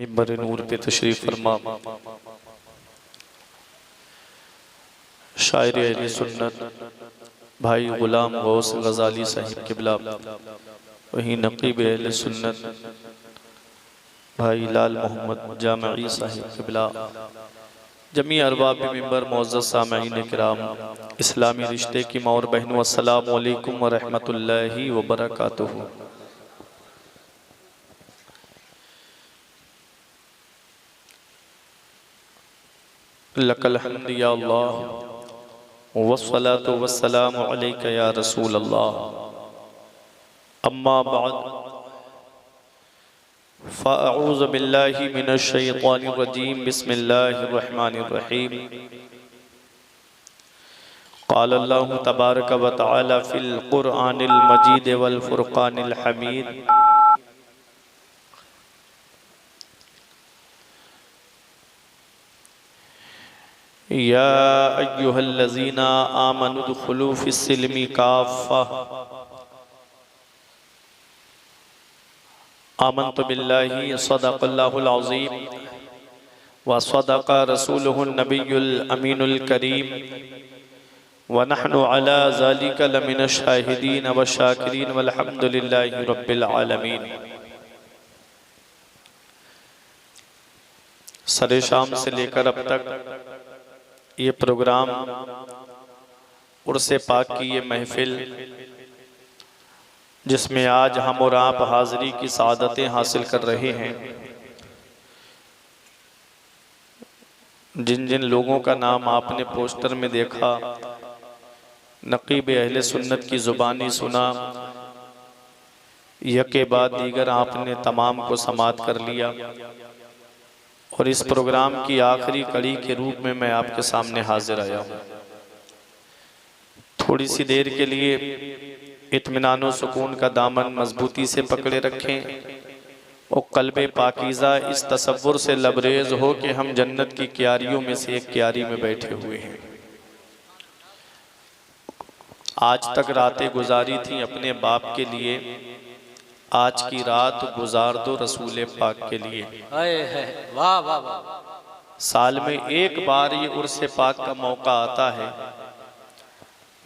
मिंबर नूर पे तशरीफ़ फरमा शायर अहले सुन्नत भाई गुलाम गौस गजाली साहिब किबला, वहीं नकीब अहले सुन्नत भाई लाल मोहम्मद जामई साहिब किबला, जमी अरबाब मिंबर मुअज़्ज़ज़ सामईन किराम, इस्लामी रिश्ते की माँ और बहनों, अस्सलामु अलैकुम व रहमतुल्लाहि व बरकातुहू। लकल हम्द या अल्लाह वस्सलातु वस्सलामु अलैका या रसूल अल्लाह, अम्मा बाद फ़अऊज़ु बिल्लाहि मिनश शैतानिर रजीम, बिस्मिल्लाहिर रहमानिर रहीम। क़ाल अल्लाहु तबारक व तआला फ़िल क़ुरआनिल मजीद वल फ़ुरक़ानिल हमीद, या अय्युहल्लज़ीना आमनु दुख़ुलू फ़िस्सिल्मि काफ़्फ़ा, आमन्तु बिल्लाहि सदक़ल्लाहुल अज़ीम व सदक़ रसूलुहुन नबियुल अमीनुल करीम व नहनु अला ज़ालिका लमिनश शाहिदीन व शाकिरीन वल्हम्दुलिल्लाहि रब्बिल आलमीन। सरे शाम से लेकर अब तक ये प्रोग्राम उर्से पाक की ये महफिल, जिसमें आज हम और आप हाज़री की सआदतें हासिल कर रहे हैं, जिन जिन लोगों का नाम आपने पोस्टर में देखा, नकीब अहले सुन्नत की ज़ुबानी सुना, यके बाद दीगर आपने तमाम को समात कर लिया और इस प्रोग्राम की आखिरी कड़ी के रूप में मैं आपके सामने हाजिर आया हूँ। थोड़ी सी देर के लिए इत्मीनान व सुकून का दामन मजबूती से पकड़े रखें और कल्बे पाकीज़ा इस तसव्वुर से लबरेज हो कि हम जन्नत की क्यारियों में से एक क्यारी में बैठे हुए हैं। आज तक रातें गुजारी थी अपने बाप के लिए, आज की रात गुजार दो रसूल पाक के लिए। वाह वाह वाह। साल में एक बार ये उर्से पाक का मौका आता है,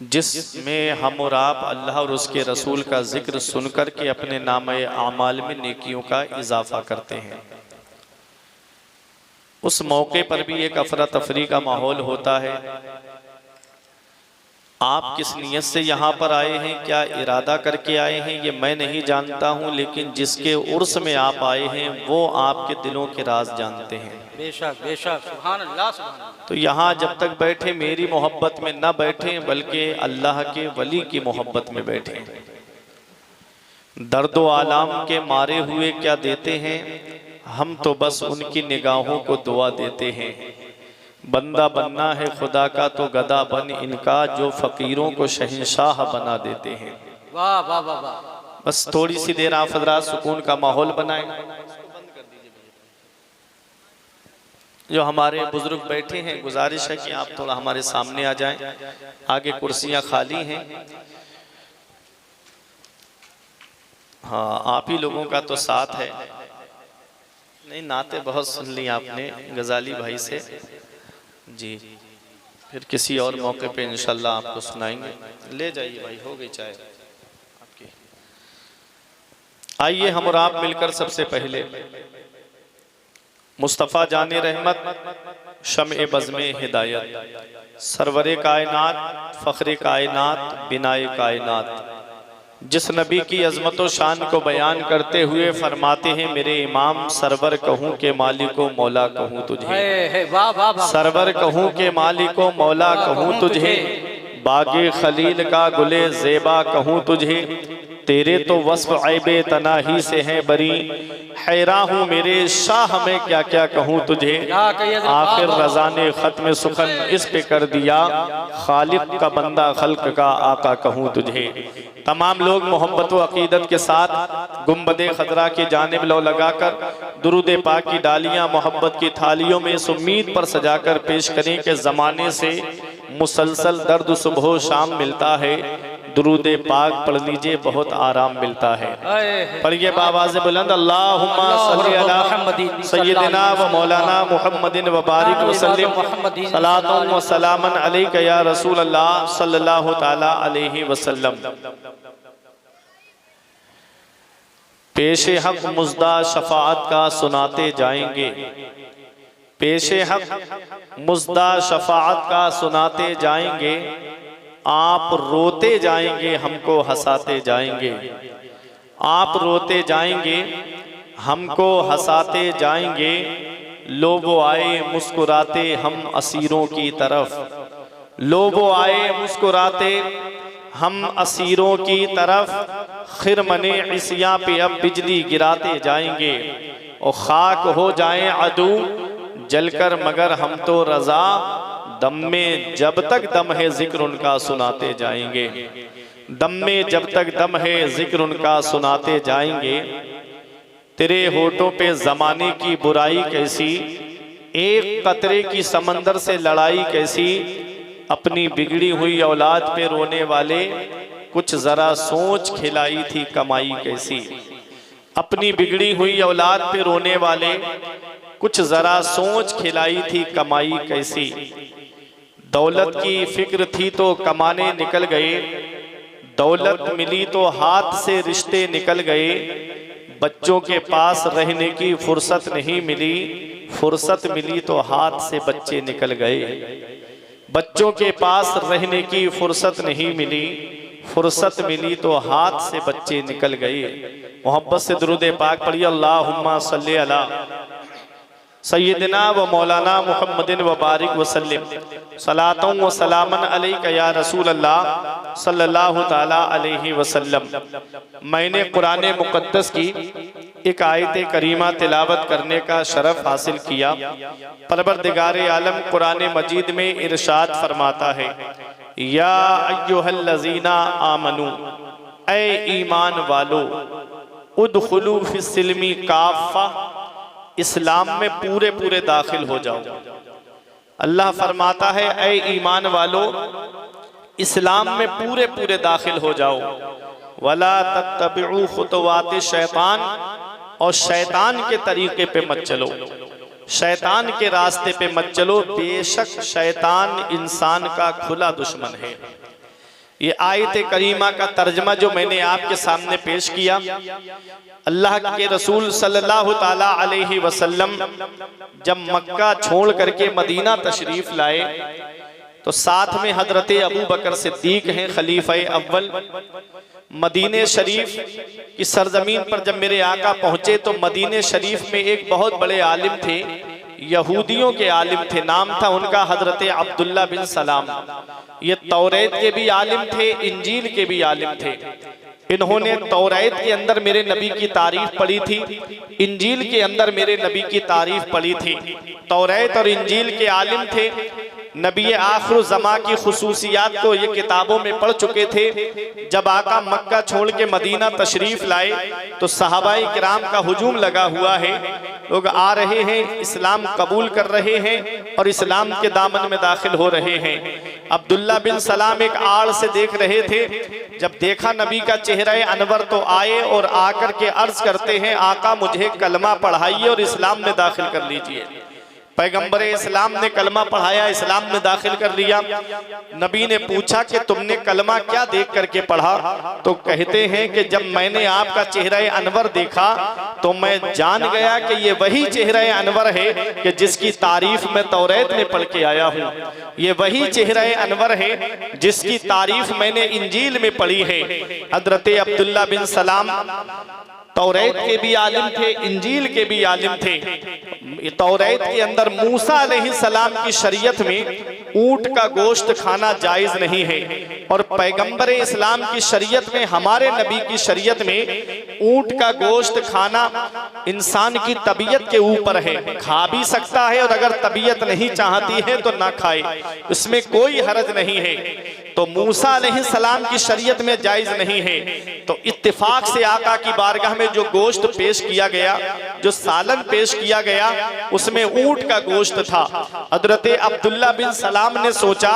जिसमें हम और आप अल्लाह और उसके रसूल का जिक्र सुनकर के अपने नामे आमाल में नेकियों का इजाफा करते हैं। उस मौके पर भी एक अफरा तफरी का माहौल होता है। आप किस नियत से यहाँ पर आए हैं, क्या इरादा करके आए हैं, ये मैं नहीं जानता हूँ, लेकिन जिसके उर्स में आप आए हैं वो आपके दिलों के राज जानते हैं। बेशक बेशक, सुभान अल्लाह सुभान अल्लाह। तो यहाँ जब तक बैठे मेरी मोहब्बत में न बैठे, बल्कि अल्लाह के वली की मोहब्बत में बैठे। दर्दो आलाम के मारे हुए क्या देते हैं, हम तो बस उनकी निगाहों को दुआ देते हैं। बंदा बनना है खुदा का तो गदा बन इनका, जो फकीरों को शहंशाह बना देते हैं। वाह वाह वाह वाह। बस थोड़ी सी देर आप हज़रात सुकून का माहौल बनाएं। जो हमारे बुजुर्ग बैठे हैं, गुजारिश है कि आप थोड़ा हमारे सामने आ जाएं, आगे कुर्सियां खाली हैं। हाँ, आप ही लोगों का तो साथ है। नहीं, नाते बहुत सुन ली आपने गजाली भाई से जी, फिर किसी और मौके पे इंशाल्लाह आपको सुनाएंगे। ले जाइए भाई, हो गई चाय आपकी। आइए हम और आप मिलकर सबसे पहले मुस्तफ़ा जाने रहमत शम्ए बज़्मे हिदायत, सरवरे कायनात फ़ख्रे कायनात बिनाए कायनात, जिस नबी की अज़मत व शान को बयान करते हुए फरमाते हैं, मेरे इमाम सरवर कहूँ के मालिको मौला कहूँ तुझे, सरवर कहूँ के मालिको मौला कहूँ तुझे, बागे खलील का गुले ज़ेबा कहूँ तुझे, तेरे तो वस्फ़ ऐबे तनाही से हैं बरी, हैरान हूँ मेरे शाह में क्या क्या कहूँ तुझे, आखिर रज़ा ने ख़त्म सुखन इस पे कर दिया, खालिक का बंदा खल्क का आका कहूँ तुझे। तमाम लोग मोहब्बत व अकीदत के साथ गुंबदे खतरा की जानिब लो लगाकर दुरूद पाक की डालियाँ मोहब्बत की थालियों में इस उम्मीद पर सजाकर पेश करें कि ज़माने से मुसलसल दर्द सुबह शाम मिलता है, दुरूद पाक पढ़ लीजिए, बहुत आराम मिलता है। पढ़िए बाबाज़ बुलंद, अल्लाहुम्मा सल्ली अला सय्यिदिना व मौलाना मुहम्मदिन व बारिक वसल्लिम सलातुन व सलामन अलैका या रसूल अल्लाह सल्लल्लाहु तआला अलैहि वसल्लम। पेशे हक मुज़दा शफाअत का सुनाते जाएंगे, पेशे हक मुज़दा शफाअत का सुनाते जाएंगे, आप रोते जाएंगे हमको हंसाते जाएंगे, आप रोते जाएंगे हमको हंसाते जाएंगे, लोगो आए मुस्कुराते हम असीरों की तरफ, लोगो आए मुस्कुराते हम असीरों की तरफ, खिरमने इसिया पे अब बिजली गिराते जाएंगे, और खाक हो जाएं अदू जलकर मगर हम तो रजा, दम में जब तक दम है जिक्र उनका सुनाते जाएंगे, दम में जब तक दम है जिक्र उनका सुनाते जाएंगे। तेरे होठों पे जमाने की बुराई कैसी, एक कतरे की समंदर से लड़ाई कैसी, अपनी बिगड़ी हुई औलाद पे रोने वाले कुछ जरा सोच खिलाई थी कमाई कैसी, अपनी बिगड़ी हुई औलाद पे रोने वाले कुछ जरा सोच खिलाई थी कमाई कैसी। दौलत की फिक्र थी तो कमाने निकल गए, दौलत मिली तो हाथ से रिश्ते निकल गए, बच्चों के पास रहने की फुर्सत नहीं मिली, फुर्सत मिली तो हाथ से बच्चे निकल गए, बच्चों के पास रहने की फुर्सत नहीं मिली, फुर्सत मिली तो हाथ से बच्चे निकल गए। मोहब्बत से दुरूद पाक पढ़िए, अल्लाहुम्मा सल्ली अला सय्यिदिना व मौलाना मुहम्मदिन व बारिक वसल्लिम सलातुन व सलामन अलैका या रसूल अल्लाह सल्लल्लाहु तआला अलैहि वसल्लम। मैंने कुरान मुक़द्दस की एक आयत करीमा तिलावत करने का शरफ हासिल किया। परवरदिगार आलम कुरान मजीद में इरशाद फरमाता है, या अय्युहल्लज़ीना आमनू, ऐ ईमान वालो, उदखुलू फिस्सिल्मी काफ़ा, इस्लाम में पूरे पूरे दाखिल हो जाओ। अल्लाह फरमाता है, ऐ ईमान वालो, इस्लाम में पूरे पूरे दाखिल हो जाओ। वला तत्तबिउ खुतवात शैतान, और शैतान के तरीके पे मत चलो, शैतान के रास्ते पे मत चलो, बेशक शैतान इंसान का खुला दुश्मन है। ये आयत करीमा का तर्जमा जो मैंने आपके सामने पेश किया, अल्लाह के रसूल सल्लल्लाहु ताला अलैहि वसल्लम जब मक्का छोड़ करके मदीना तशरीफ लाए तो साथ में हजरत अबू बकर सिद्दीक हैं खलीफा अव्वल। मदीने शरीफ की सरजमीन पर जब मेरे आका पहुंचे तो मदीने शरीफ में एक बहुत बड़े आलिम थे, यहूदियों के आलिम थे, नाम था उनका हजरत अब्दुल्ला बिन सलाम। ये तौरेत के भी आलिम थे, इंजील के भी आलिम थे। इन्होंने तौरेत के अंदर मेरे नबी की तारीफ पढ़ी थी, इंजील के अंदर मेरे नबी की तारीफ पढ़ी थी। तौरेत और इंजील के आलिम थे, नबी आखिर ज़मा की खुसूसियात को ये किताबों में पढ़ चुके थे। जब आका मक्का छोड़ के मदीना तशरीफ लाए तो सहाबाई किराम का हुजूम लगा हुआ है, लोग आ रहे हैं, इस्लाम कबूल कर रहे हैं और इस्लाम के दामन में दाखिल हो रहे हैं। अब्दुल्ला बिन सलाम एक आड़ से देख रहे थे, जब देखा नबी का चेहरा अनवर तो आए और आकर के अर्ज करते हैं, आका मुझे कलमा पढ़ाइए और इस्लाम में दाखिल कर लीजिए। पैगंबर इस्लाम ने कलमा पढ़ाया, इस्लाम में दाखिल कर लिया। नबी ने पूछा कि तुमने कलमा क्या देख करके पढ़ा? तो कहते हैं कि जब मैंने आपका चेहरा अनवर देखा तो मैं जान गया कि ये वही चेहरा अनवर है कि जिसकी तारीफ मैं तौरेत में पढ़ के आया हूँ। ये वही चेहरा अनवर है जिसकी तारीफ मैंने इंजील में पढ़ी है। हजरत अब्दुल्ला बिन सलाम तौरेत के भी आलिम थे, इंजील के भी आलिम थे। तौरेत के अंदर मूसा अलैहिस्सलाम की शरीयत में ऊंट का गोश्त खाना जायज नहीं है, और पैगंबर इस्लाम की शरीयत में, हमारे नबी की शरीयत में ऊंट का गोश्त खाना इंसान की तबीयत के ऊपर है। खा भी सकता है और अगर तबीयत नहीं चाहती है तो ना खाए, इसमें कोई हरज नहीं है। तो मूसा अलैहिस्सलाम की शरीयत में जायज नहीं है। तो इत्तेफाक से आका की बारगाह में जो गोश्त पेश किया गया, जो सालन पेश किया गया, उसमें ऊंट का गोश्त था। हजरत अब्दुल्ला बिन सलाम ने सोचा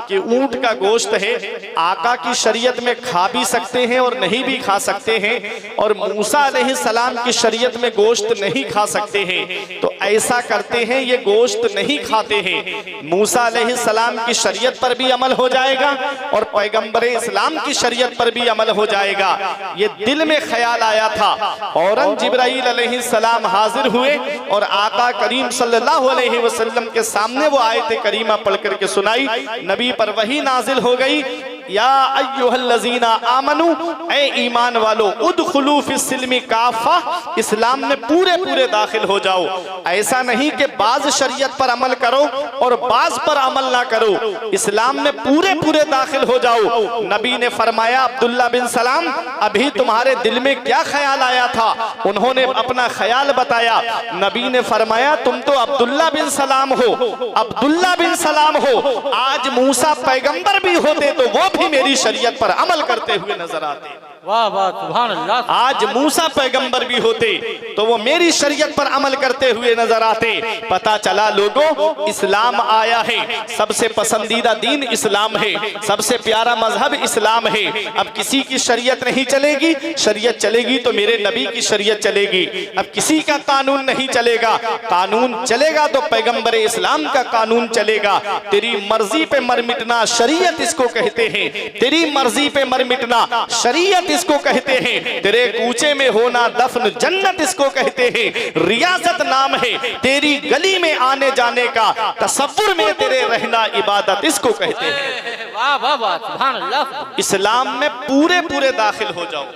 कि ऊंट का गोश्त है, आका की शरीयत में खा भी सकते हैं और नहीं भी खा सकते हैं, और मूसा अलैहिस्सलाम की शरीयत में गोश्त नहीं खा सकते हैं, तो ऐसा करते हैं ये गोश्त नहीं खाते हैं। मूसा अलैहिस्सलाम की शरीयत पर भी अमल हो जाएगा और पैगंबर इस्लाम की शरीयत पर भी अमल हो जाएगा। ये दिल में ख्याल आया था। और जिब्राइल अलैहिस्सलाम हाजिर हुए और आका करीम सल्लल्लाहु अलैहि वसल्लम के सामने वो आयत करीमा पढ़ करके सुनाई। नबी पर वही नाजिल हो गई, या अय्युहल्लज़ीना आमनू, ए ईमान वालो, उदखुलू फिस्सिल्मी काफ़ा, इस्लाम में पूरे पूरे दाखिल हो जाओ। ऐसा नहीं कि बाज शरीयत पर अमल करो और बाज पर अमल ना करो, इस्लाम में पूरे पूरे दाखिल हो जाओ। नबी ने फरमाया, अब्दुल्ला बिन सलाम, अभी तुम्हारे दिल में क्या ख्याल आया था? उन्होंने अपना ख्याल बताया। नबी ने फरमाया, तुम तो अब्दुल्ला बिन सलाम हो, अब्दुल्ला बिन सलाम हो। आज मूसा पैगंबर भी होते तो वो भी मेरी शरीयत पर अमल करते हुए नजर आते। वाह वाह, सुभान अल्लाह। आज मूसा पैगंबर भी होते तो वो मेरी शरीयत पर अमल करते हुए नजर आते। पता चला लोगों, इस्लाम आया है, सबसे पसंदीदा दीन इस्लाम है, सबसे प्यारा मजहब इस्लाम है। अब किसी की शरीयत नहीं चलेगी, शरीयत चलेगी तो मेरे नबी की शरीयत चलेगी। अब किसी का कानून नहीं चलेगा, कानून चलेगा तो पैगंबर इस्लाम का कानून चलेगा। तेरी मर्जी पे मर मिटना शरीयत इसको कहते हैं, तेरी मर्जी पे मर मिटना शरीयत इसको कहते हैं, तेरे कूचे में होना दफन जन्नत इसको कहते हैं। रियासत नाम है तेरी गली में आने जाने का, तसव्वुर में तेरे रहना इबादत इसको कहते हैं। वाह वाह वाह, सुभान अल्लाह। इस्लाम में पूरे पूरे दाखिल हो जाओ।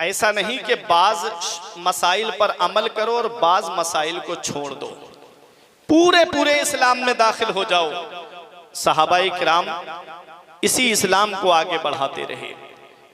ऐसा नहीं कि बाज मसाइल पर अमल करो और बाज मसाइल को छोड़ दो, पूरे पूरे इस्लाम में दाखिल हो जाओ। सहाबाए किराम इसी इस्लाम को आगे बढ़ाते रहे,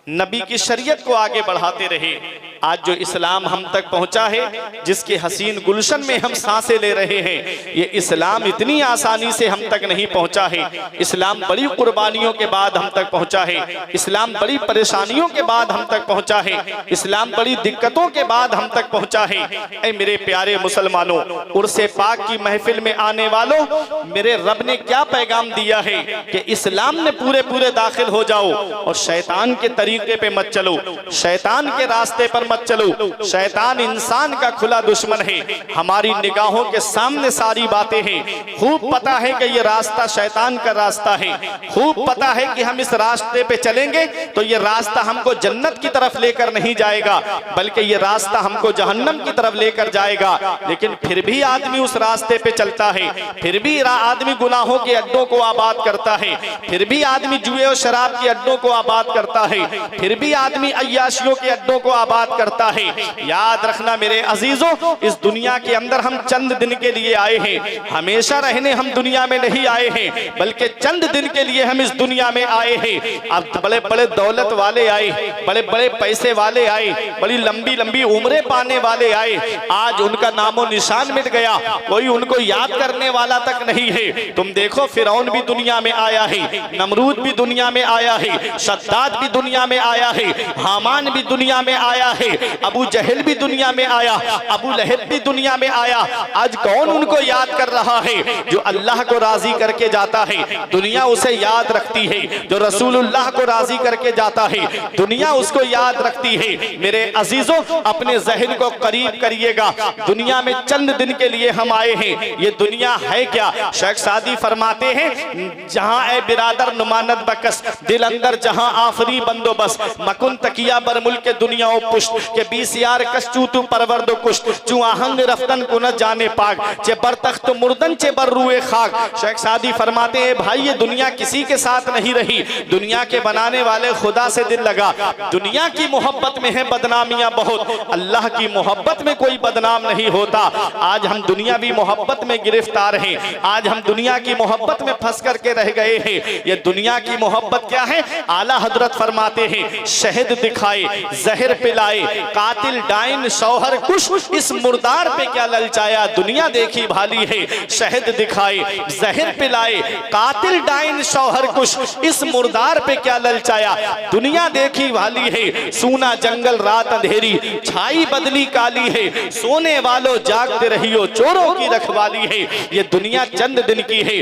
नबी की शरीयत को आगे बढ़ाते रहे। आज जो इस्लाम हम तक पहुंचा है, जिसके हसीन गुलशन में हम सांसें ले रहे हैं, ये इस्लाम इतनी आसानी से हम तक नहीं पहुंचा है। इस्लाम बड़ी कुर्बानियों के बाद हम तक पहुंचा है, इस्लाम बड़ी परेशानियों के बाद हम तक पहुंचा है, इस्लाम बड़ी दिक्कतों के बाद हम तक पहुंचा है। ऐ मेरे प्यारे मुसलमानों, उर्से पाक की महफिल में आने वालों, मेरे रब ने क्या पैगाम दिया है कि इस्लाम में पूरे पूरे दाखिल हो जाओ और शैतान के तरीके पे मत चलो, शैतान के रास्ते पर मत चलो। शैतान इंसान का खुला दुश्मन है। हमारी निगाहों के सामने सारी बातें हैं, खूब पता है कि ये रास्ता शैतान का रास्ता है, खूब पता है कि हम इस रास्ते पे चलेंगे तो ये रास्ता हमको जन्नत की तरफ लेकर नहीं जाएगा, बल्कि ये रास्ता हमको जहन्नम की तरफ लेकर जाएगा। लेकिन फिर भी आदमी उस रास्ते पे चलता है, फिर भी आदमी गुनाहों के अड्डों को आबाद करता है, फिर भी आदमी जुए और शराब के अड्डों को आबाद करता है, फिर भी आदमी अय्याशियों के अड्डों को आबाद करता है। याद रखना मेरे अजीजों, इस दुनिया के अंदर हम चंद दिन के लिए आए हैं, हमेशा रहने हम दुनिया में नहीं आए हैं, बल्कि चंद दिन के लिए हम इस दुनिया में आए हैं। अब बड़े बड़े दौलत वाले आए, बड़े बड़े पैसे वाले आए, बड़ी लंबी लंबी उम्रें पाने वाले आए, आज उनका नामो निशान मिट गया, कोई उनको याद करने वाला तक नहीं है। तुम देखो, फिरौन भी दुनिया में आया है, नमरूद भी दुनिया में आया है, शद्दाद भी दुनिया में आया है, हामान भी दुनिया में आया है, अबू जहल भी दुनिया में आया, अबू लहब भी दुनिया में आया। आज कौन उनको याद कर रहा है? जो अल्लाह को राजी करके जाता है दुनिया उसे याद रखती है, जो रसूलुल्लाह को राजी करके जाता है दुनिया उसको याद रखती है। मेरे अजीजों, अपने जहन को करीब करिएगा, दुनिया में चंद दिन के लिए हम आए हैं, ये दुनिया है क्या? शेख सादी फरमाते हैं, जहां ए बिरादर नुमानत बकस, दिल अंदर जहां आफरी बंदोबस्त, मकुन तकिया बर मुल्क दुनिया ओ पुष्ट के 20 यार कश्चू तू परवरदो कुश्त, चू आहंग रफ्तन को न जाने पाक, चे बर तख्त मुर्दन चे बर रुए खाक। शेख सादी फरमाते हैं, भाई ये दुनिया किसी के साथ नहीं रही, दुनिया के बनाने वाले खुदा से दिल लगा। दुनिया की मोहब्बत में है बदनामियां बहुत, अल्लाह की मोहब्बत में कोई बदनाम नहीं होता। आज हम दुनियावी मोहब्बत में गिरफ्तार हैं, आज हम दुनिया की मोहब्बत में फंस करके रह गए हैं। ये दुनिया की मोहब्बत क्या है? आला हजरत फरमाते हैं, शहद दिखाए, जहर पिलाए, कातिल डाइन शौहर कुश इस मुर्दार पे क्या ललचाया, दुनिया देखी भाली है शहद दिखाए जहर पिलाए। कातिल डाइन शौहर कुश इस मुर्दार पे क्या ललचाया, दुनिया देखी भाली है। सूना जंगल रात अंधेरी छाई बदली काली है, सोने वालों जागते रहियो चोरों की रखवाली है। ये दुनिया चंद दिन की है।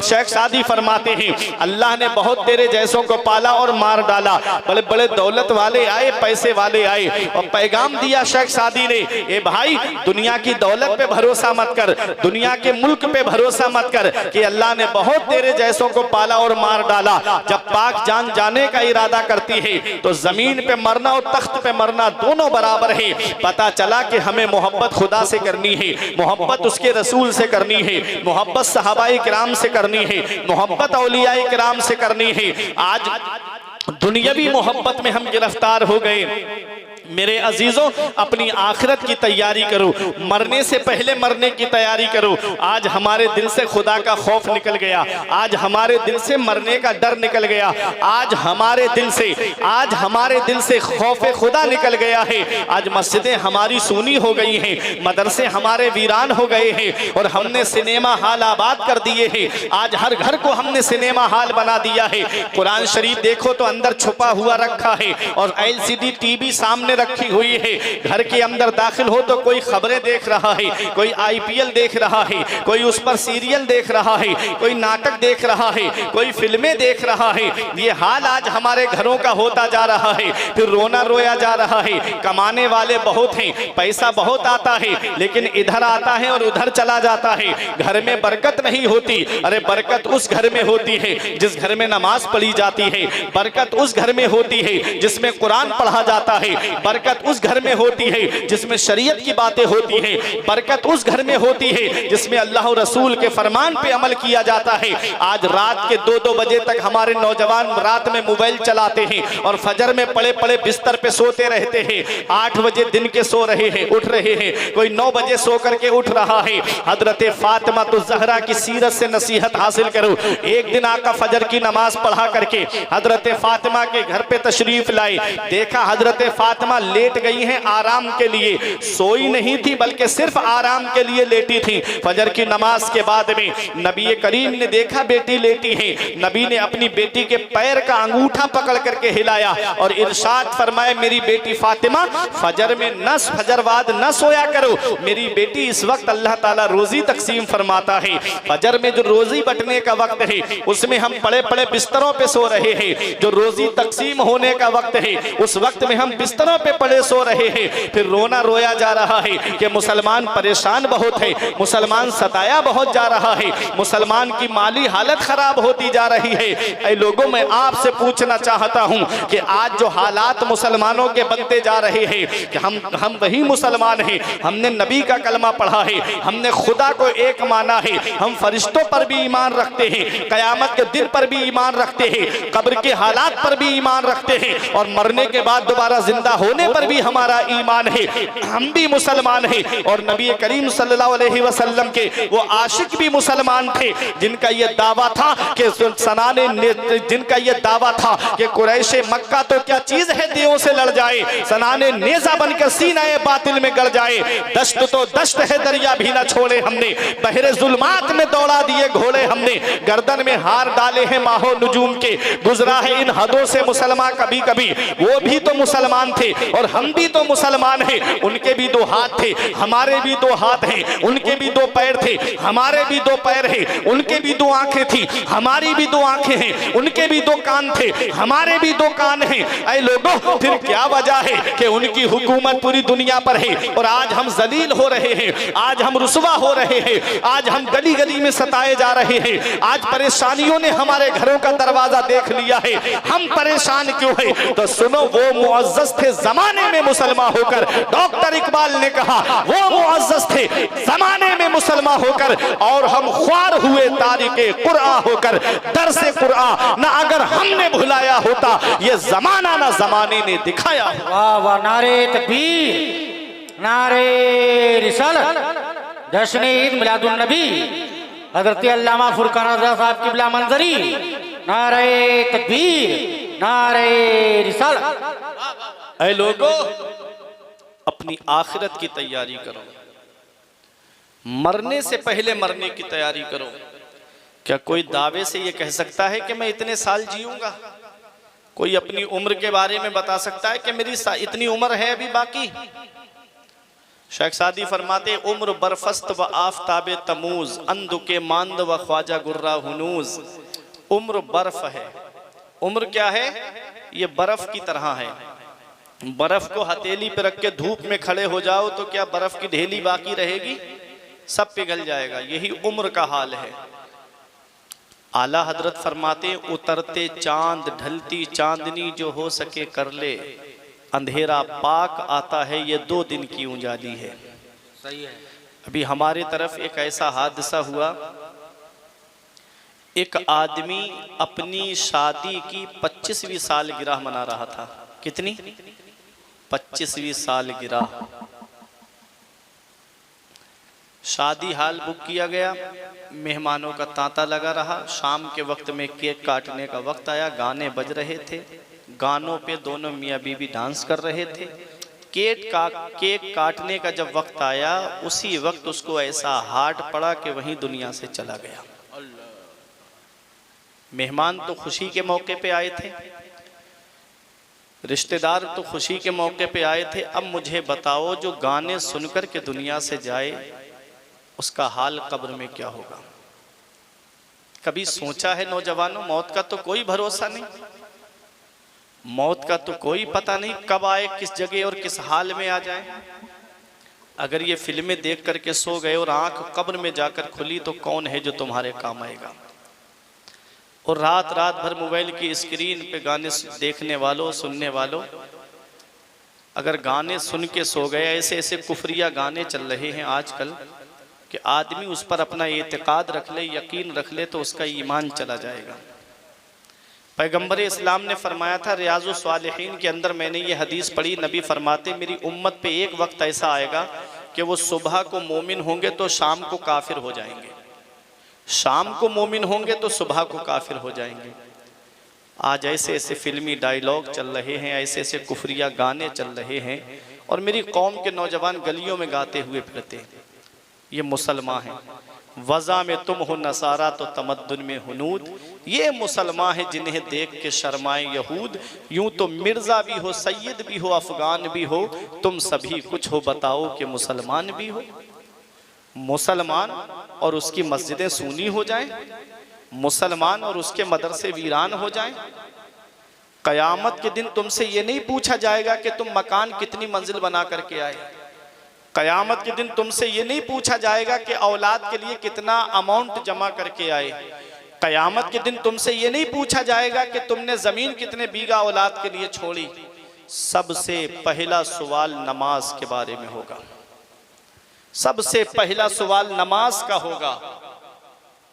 शेख सादी फरमाते हैं अल्लाह ने बहुत तेरे जैसों को पाला और मार डाला। बड़े बड़े दौलत वाले आए, पैसे वाले आए और पैगाम दिया शेख सादी ने, ए भाई दुनिया की दौलत पे भरोसा मत कर, दुनिया के मुल्क पे भरोसा मत कर कि अल्लाह ने बहुत तेरे जैसों को पाला और मार डाला। जब पाक जान जाने का इरादा करती है तो जमीन पे मरना और तख्त पे मरना दोनों बराबर है। पता चला कि हमें मोहब्बत खुदा से करनी है, मोहब्बत उसके रसूल से करनी है, मोहब्बत सहाबाए किराम से करनी है, मोहब्बत औलियाए किराम से करनी है। आज दुनियावी मोहब्बत में हम गिरफ्तार हो गए। मेरे अजीजों अपनी आखिरत की तैयारी करो, मरने से पहले मरने की तैयारी करो। आज हमारे दिल से खुदा का खौफ निकल गया, आज हमारे दिल से मरने का डर निकल गया, आज हमारे दिल से खौफ खुदा निकल गया है। आज मस्जिदें हमारी सूनी हो गई हैं, मदरसे हमारे वीरान हो गए हैं और हमने सिनेमा हॉल आबाद कर दिए हैं। आज हर घर को हमने सिनेमा हॉल बना दिया है। कुरान शरीफ देखो तो अंदर छुपा हुआ रखा है और LCD टीवी सामने रखी हुई है। घर के अंदर दाखिल हो तो कोई खबरें देख रहा है, कोई IPL देख रहा है, कोई उस पर सीरियल देख रहा है, कोई नाटक देख रहा है, कोई फिल्में देख रहा है। ये हाल आज हमारे घरों का होता जा रहा है। फिर रोना रोया जा रहा है। कमाने वाले बहुत हैं, पैसा बहुत आता है, लेकिन इधर आता है और उधर चला जाता है। घर में बरकत नहीं होती। अरे बरकत उस घर में होती है जिस घर में नमाज पढ़ी जाती है, बरकत उस घर में होती है जिसमें कुरान पढ़ा जाता है, बरकत उस घर में होती है जिसमें शरीयत की बातें होती है, बरकत उस घर में होती है जिसमें अल्लाह और रसूल के फरमान पे अमल किया जाता है। आज रात के 2-2 बजे तक हमारे नौजवान रात में मोबाइल चलाते हैं और फजर में पड़े पड़े बिस्तर पे सोते रहते हैं। 8 बजे दिन के सो रहे हैं, उठ रहे हैं, कोई 9 बजे सो करके उठ रहा है। हजरत फातिमा तो ज़हरा की सीरत से नसीहत हासिल करो। एक दिन आका फजर की नमाज पढ़ा करके हजरत फातिमा के घर पे तशरीफ लाए। देखा हजरत फातिमा लेट गई हैं आराम के लिए, सोई नहीं थी बल्कि सिर्फ आराम के लिए लेटी थी। फजर की नमाज के बाद में नबी करीम ने देखा बेटी लेटी है। नबी ने अपनी बेटी के पैर का अंगूठा पकड़ करके हिलाया और इरशाद फरमाया, मेरी बेटी फातिमा फजर में नस फजर बाद न सोया करो। मेरी बेटी इस वक्त अल्लाह ताला रोजी तकसीम फरमाता है। फजर में जो रोजी बटने का वक्त है उसमें हम पड़े पड़े बिस्तरों पे सो रहे हैं। जो रोजी तकसीम होने का वक्त है उस वक्त में हम बिस्तरों पे पड़े सो रहे हैं। फिर रोना रोया जा रहा है कि मुसलमान परेशान बहुत है, मुसलमान सताया बहुत जा रहा है, मुसलमान की माली हालत खराब होती जा रही है। ऐ लोगों, मैं आपसे पूछना चाहता हूं कि आज जो हालात मुसलमानों के बनते जा रहे हैं कि हम वही मुसलमान हैं, हमने नबी का कलमा पढ़ा है, हमने खुदा को एक माना है, हम फरिश्तों पर भी ईमान रखते हैं, कयामत के दिन पर भी ईमान रखते हैं, कब्र के हालात पर भी ईमान रखते हैं और मरने के बाद दोबारा जिंदा होने पर भी हमारा ईमान है। हम भी मुसलमान हैं और नबी करीम सल्लल्लाहु अलैहि वसल्लम के वो आशिक भी मुसलमान थे जिनका ये दावा था कि जिनका ये दावा था कि कुरैशे मक्का तो क्या चीज है देवों से लड़ जाए, सनाने नेजा बनकर सीनाए बातिल में गड़ जाए। दश्त तो दश्त है दरिया भी ना छोड़े हमने, बहरे जुल्मात में दौड़ा दिए घोड़े हमने, गर्दन में हार डाले हैं माहो नुजूम के, गुजरा है इन हदों से मुसलमान कभी कभी। वो भी तो मुसलमान थे और हम भी तो मुसलमान हैं। उनके भी 2 हाथ थे, हमारे भी 2 हाथ हैं, उनके भी 2 पैर थे, हमारे भी 2 पैर हैं, उनके भी 2 आंखें थी, हमारी भी 2 आंखें हैं, उनके भी 2 कान थे, हमारे भी 2 कान हैं। ऐ लोगों, फिर क्या वजह है कि उनकी हुकूमत पूरी दुनिया पर है और आज हम जलील हो रहे हैं, आज हम रुसवा हो रहे हैं, आज हम गली गली में सताए जा रहे हैं, आज परेशानियों ने हमारे घरों का दरवाजा देख लिया है। हम परेशान क्यों है? तो सुनो, वो मुअज़्ज़ज़ थे जमाने में मुसलमान होकर, डॉक्टर इकबाल ने कहा वो मुअज़्ज़ज़ थे जमाने में मुसलमान होकर, और हम ख्वार हुए तारिके कुरान होकर। दरसे कुरान ना अगर हमने भुलाया होता, ये जमाना ना जमाने ने दिखाया। वाह वाह, नारे तकबीर, नारे रिसालत, जश्न ईद मिलादुन नबी, हज़रत अल्लामा फुरकान रज़ा साहब की बिला मंजरी, नारे तकबीर, नारे रिसालत। ऐ लोगों, अपनी आखिरत की तैयारी करो, मरने से पहले मरने की तैयारी करो। क्या कोई दावे से ये कह सकता है कि मैं इतने साल जीऊंगा? कोई अपनी उम्र के बारे में बता सकता है कि मेरी इतनी उम्र है अभी बाकी? शेख सादी फरमाते उम्र बरफस्त व आफताबे तमूज, अंधु के मांद व ख्वाजा गुर्रा हुनूज। उम्र बर्फ है। उम्र क्या है? ये बर्फ की तरह है। बर्फ को हथेली पे रख के धूप में खड़े हो जाओ तो क्या बर्फ की ढेली बाकी रहेगी? सब पिघल जाएगा। यही उम्र का हाल है। आला हजरत फरमाते उतरते चांद ढलती चांदनी जो हो सके कर ले, अंधेरा पाक आता है ये 2 दिन की उजाली है। सही है। अभी हमारे तरफ एक ऐसा हादसा हुआ, एक आदमी अपनी शादी की 25वीं सालगिरह मना रहा था। कितनी? 25वीं सालगिरह। शादी हाल बुक किया गया, मेहमानों का तांता लगा रहा। शाम के वक्त में केक काटने का वक्त आया, गाने बज रहे थे। गानों पे दोनों मियाँ बीवी डांस कर रहे थे। केक काटने का जब वक्त आया, उसी वक्त उसको ऐसा हार्ट पड़ा कि वहीं दुनिया से चला गया। मेहमान तो खुशी के मौके पे आए थे, रिश्तेदार तो खुशी के मौके पे आए थे। अब मुझे बताओ, जो गाने सुनकर के दुनिया से जाए उसका हाल कब्र में क्या होगा? कभी सोचा है नौजवानों, मौत का तो कोई भरोसा नहीं, मौत का तो कोई पता नहीं कब आए, किस जगह और किस हाल में आ जाए। अगर ये फिल्में देख करके सो गए और आंख कब्र में जाकर खुली तो कौन है जो तुम्हारे काम आएगा? और रात रात भर मोबाइल की स्क्रीन पे गाने देखने वालों, सुनने वालों, अगर गाने सुन के सो गए, ऐसे ऐसे कुफरिया गाने चल रहे हैं आजकल कि आदमी उस पर अपना एतकाद रख ले, यकीन रख ले तो उसका ईमान चला जाएगा। पैगंबर इस्लाम ने फरमाया था, रियाजुस सालिहीन के अंदर मैंने ये हदीस पढ़ी, नबी फरमाते मेरी उम्मत पे एक वक्त ऐसा आएगा कि वो सुबह को मोमिन होंगे तो शाम को काफिर हो जाएंगे, शाम को मोमिन होंगे तो सुबह को काफिर हो जाएंगे। आज ऐसे ऐसे फिल्मी डायलॉग चल रहे हैं, ऐसे ऐसे कुफरिया गाने चल रहे हैं, और मेरी कौम के नौजवान गलियों में गाते हुए फिरते हैं। ये मुसलमान हैं। वज़ा में तुम हो नसारा तो तमद्दुन में हुनूद। ये मुसलमान हैं जिन्हें देख के शर्माए यहूद। यूं तो मिर्ज़ा भी हो, सैयद भी हो, अफगान भी हो, तुम सभी कुछ हो, बताओ कि मुसलमान भी हो। मुसलमान और उसकी मस्जिदें सूनी हो जाएं, मुसलमान और उसके मदरसे वीरान हो जाएं। कयामत के दिन तुमसे ये नहीं पूछा जाएगा कि तुम मकान कितनी मंजिल बना करके आए। कयामत के दिन तुमसे ये नहीं पूछा जाएगा कि औलाद के लिए कितना अमाउंट जमा करके आए। कयामत के दिन तुमसे ये नहीं पूछा जाएगा कि तुमने जमीन कितने बीघा औलाद के लिए छोड़ी। सबसे पहला सवाल नमाज के बारे में होगा। सबसे पहला सवाल नमाज का होगा।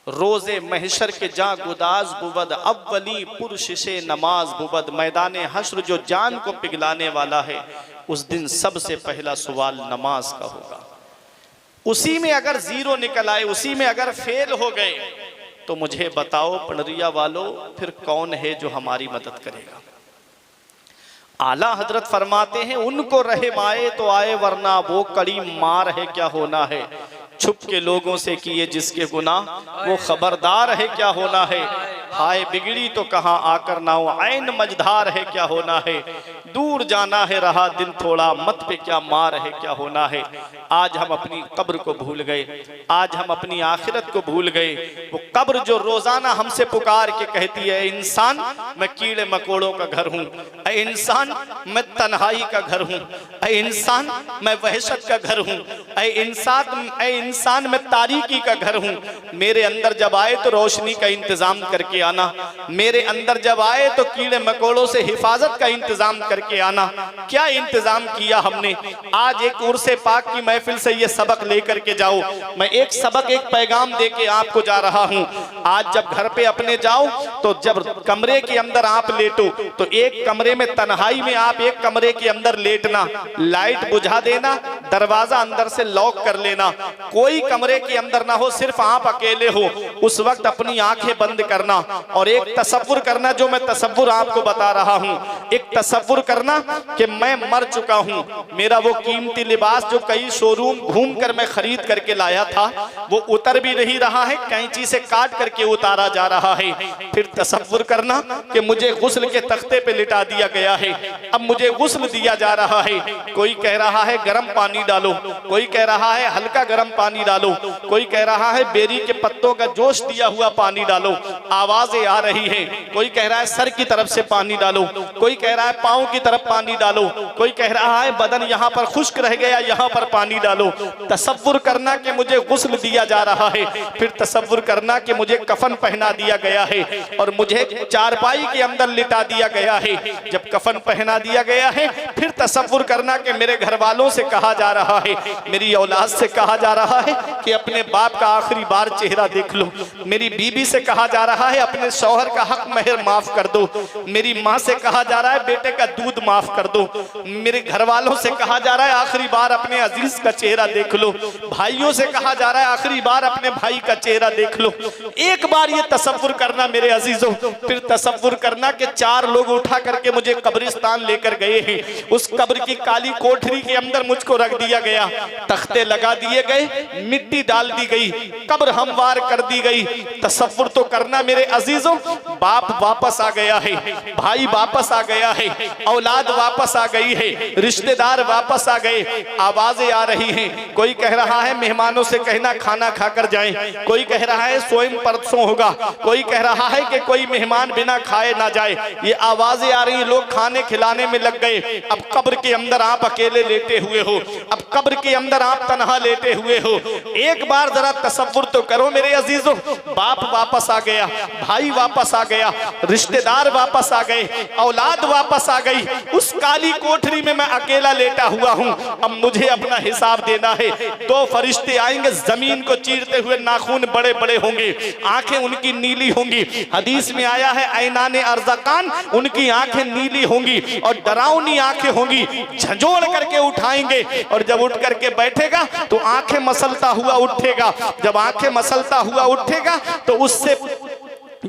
रोजे महशर के जा गुदाज बुबद, अव्वली पुरशिशे नमाज बुबद। मैदान हश्र जो जान को पिघलाने वाला है, उस दिन सबसे पहला सवाल नमाज का होगा। उसी में अगर जीरो निकल आए, उसी में अगर फेल हो गए, तो मुझे बताओ पनरिया वालों, फिर कौन है जो हमारी मदद करेगा? आला हजरत फरमाते हैं, उनको रहम आए तो आए, वरना वो कड़ी मार है क्या होना है। छुप के लोगों से किए जिसके गुनाह, वो खबरदार है क्या होना है। हाय बिगड़ी तो कहाँ आकर नाओ, ऐन मझधार है क्या होना है। दूर जाना है रहा दिन थोड़ा, मत पे क्या मार है क्या होना है। आज हम अपनी कब्र को भूल गए, आज हम अपनी आखिरत को भूल गए। वो कब्र जो रोजाना हमसे पुकार के कहती है, इंसान मैं कीड़े मकोड़ों का घर हूँ, ऐ इंसान मैं तन्हाई का घर हूँ, ऐ इंसान मैं वहशत का घर हूँ, ऐ इंसान मैं तारीकी का घर हूँ। मेरे अंदर जब आए तो रोशनी का इंतजाम करके आना, मेरे अंदर जब आए तो कीड़े मकोड़ों से हिफाजत का इंतजाम करके आना। क्या इंतजाम किया हमने? आज एक उर्से पाक की महफिल से ये सबक लेकर के जाओ। मैं एक सबक, एक पैगाम दे के आपको जा रहा हूँ। आज जब घर पे अपने जाओ तो जब कमरे के अंदर आप लेटो तो एक कमरे में, तन्हाई में आप एक कमरे के अंदर लेटना, लाइट बुझा देना, दरवाजा अंदर से लॉक कर लेना, कोई कमरे के अंदर ना हो, सिर्फ आप अकेले हो। उस वक्त अपनी आंखें बंद करना और एक तसव्वुर करना, जो मैं तसव्वुर आपको बता रहा हूं। एक तसव्वुर करना कि मैं मर चुका हूँ, मेरा वो कीमती लिबास जो कई शोरूम घूम कर मैं खरीद करके लाया था वो उतर भी नहीं रहा है, कैंची से काट करके उतारा जा रहा है। फिर तसव्वुर करना कि मुझे गुस्ल के तख्ते पे लिटा दिया गया है, अब मुझे गुस्ल दिया जा रहा है। कोई कह रहा है गर्म पानी डालो, कोई कह रहा है हल्का गर्म पानी डालो, कोई कह रहा है बेरी के पत्तों का जोश दिया हुआ पानी डालो, आवाजें आ रही है। कोई कह रहा है सर की तरफ से पानी डालो, कोई कह रहा है पाँव की तरफ पानी डालो, कोई कह रहा है बदन यहाँ पर खुश्क रह गया यहाँ पर पानी डालो। तसव्वुर करना कि मुझे गुस्ल दिया जा रहा है, फिर तसव्वुर करना कि मुझे कफन पहना दिया गया है और मुझे चारपाई के अंदर लिटा दिया गया है। जब कफन पहना दिया गया है फिर तसव्वुर करना कि मेरे घर वालों से कहा जा रहा है, मेरी औलाद से कहा जा रहा है कि अपने बाप का आखिरी बार चेहरा देख लो, मेरी बीबी से कहा जा रहा है अपने शौहर का हक महर माफ कर दो, मेरी माँ से कहा जा रहा है बेटे का दूध माफ कर दो, मेरे घर वालों से कहा जा रहा है आखिरी बार अपने अजीज का चेहरा देख लो, भाइयों से कहा जा रहा है आखिरी बार अपने भाई का चेहरा देख लो। एक बार ये तसव्वुर करना मेरे अजीजों, फिर तसव्वुर करना कि 4 लोग उठा करके मुझे कब्रिस्तान लेकर गए हैं, उस कब्र की काली कोठरी के अंदर मुझको रख दिया गया, तख्ते लगा दिए गए, मिट्टी डाल दी गई, कब्र हमवार कर दी गई। तसव्वुर तो करना मेरे अजीजों, बाप वापस आ गया है, भाई वापस आ गया है, औलाद वापस आ गई है, रिश्तेदार वापस आ गए, आवाजें आ रही हैं। कोई कह रहा है मेहमानों से कहना खाना खाकर जाएं, कोई कह रहा है स्वयं परसों होगा, कोई कह रहा है कि कोई मेहमान बिना खाए ना जाए। ये आवाजें आ रही, लोग खाने खिलाने में लग गए। अब कब्र के अंदर आप अकेले लेटे हुए हो, अब कब्र के अंदर आप तन्हा लेटे हुए हो। एक बार जरा तसव्वुर तो करो मेरे अजीजों, बाप वापस आ गया, भाई वापस आ गया, रिश्तेदार वापस आ गए, औलाद वापस आ गई, उस काली कोठरी में मैं अकेला लेटा हुआ हूँ। अब मुझे अपना हिसाब देना है। 2 फरिश्ते आएंगे, जमीन को चीरते हुए, नाखून बड़े बड़े होंगे, आंखें उनकी नीली होंगी। हदीस में आया है ऐनाने अर्ज़कान, उनकी आंखें नीली होंगी और डरावनी आंखें होंगी, झंझोड़ करके उठाएंगे और जब उठ करके बैठेगा तो आंखें मसलता हुआ उठेगा। जब आंखें मसलता हुआ उठेगा तो उससे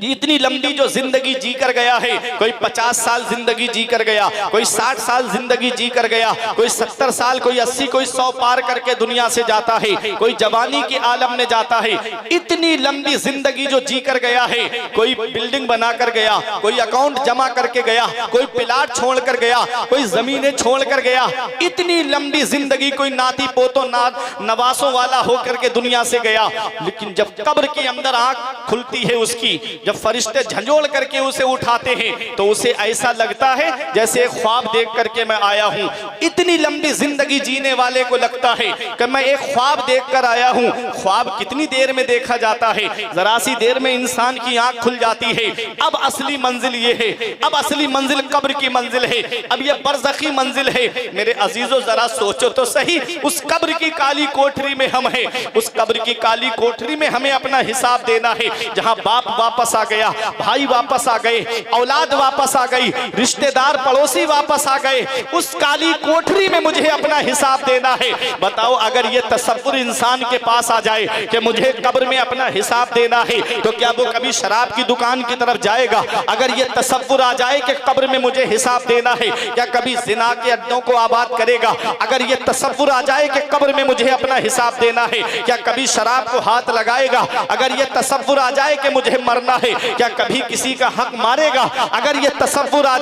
इतनी लंबी जो जिंदगी जी कर गया है, कोई 50 साल जिंदगी जी कर गया, कोई 60 साल जिंदगी जी कर गया, कोई 70 साल, कोई 80, कोई 100 पार करके दुनिया से जाता है, कोई जवानी के आलम में जाता है। इतनी लंबी जिंदगी जो जी कर गया है, कोई बिल्डिंग बना कर गया, कोई अकाउंट जमा करके गया, कोई प्लाट छोड़ कर गया, कोई जमीनें छोड़ कर गया। इतनी लंबी जिंदगी कोई नाती पोतों नवासों वाला होकर के दुनिया से गया। लेकिन जब कब्र के अंदर आंख खुलती है उसकी, जब फरिश्ते झंझोड़ करके उसे उठाते हैं तो उसे ऐसा लगता है जैसे ख्वाब देख करके मैं आया हूं। इतनी लंबी जिंदगी जीने वाले को लगता है कि मैं एक ख्वाब देख कर आया हूं। ख्वाब कितनी देर में देखा जाता है, जरा सी देर में इंसान की आंख खुल जाती है। अब असली मंजिल ये है, अब असली मंजिल कब्र की मंजिल है, अब ये बरज़खी मंजिल है। मेरे अजीजों जरा सोचो तो सही, उस कब्र की काली कोठरी में हम हैं, उस कब्र की काली कोठरी में हमें अपना हिसाब देना है, जहां बाप वापस आ गया, भाई वापस आ गए, औलाद वापस आ गई, रिश्तेदार पड़ोसी वापस आ गए। उस काली कोठरी में मुझे अपना हिसाब देना है। बताओ अगर ये तसव्वुर इंसान के पास आ जाए कि मुझे कब्र में अपना हिसाब देना है, तो क्या वो कभी शराब की दुकान की तरफ जाएगा? अगर ये तसव्वुर आ जाए कि कब्र में मुझे हिसाब देना है, क्या कभी जिना के अड्डों को आबाद करेगा? अगर ये तसव्वुर आ जाए कि कब्र में मुझे अपना हिसाब देना है, क्या कभी शराब को हाथ लगाएगा? अगर ये तसव्वुर आ जाए कि मुझे मरना है, क्या कभी किसी का हक मारेगा? अगर ये तसव्वुर आ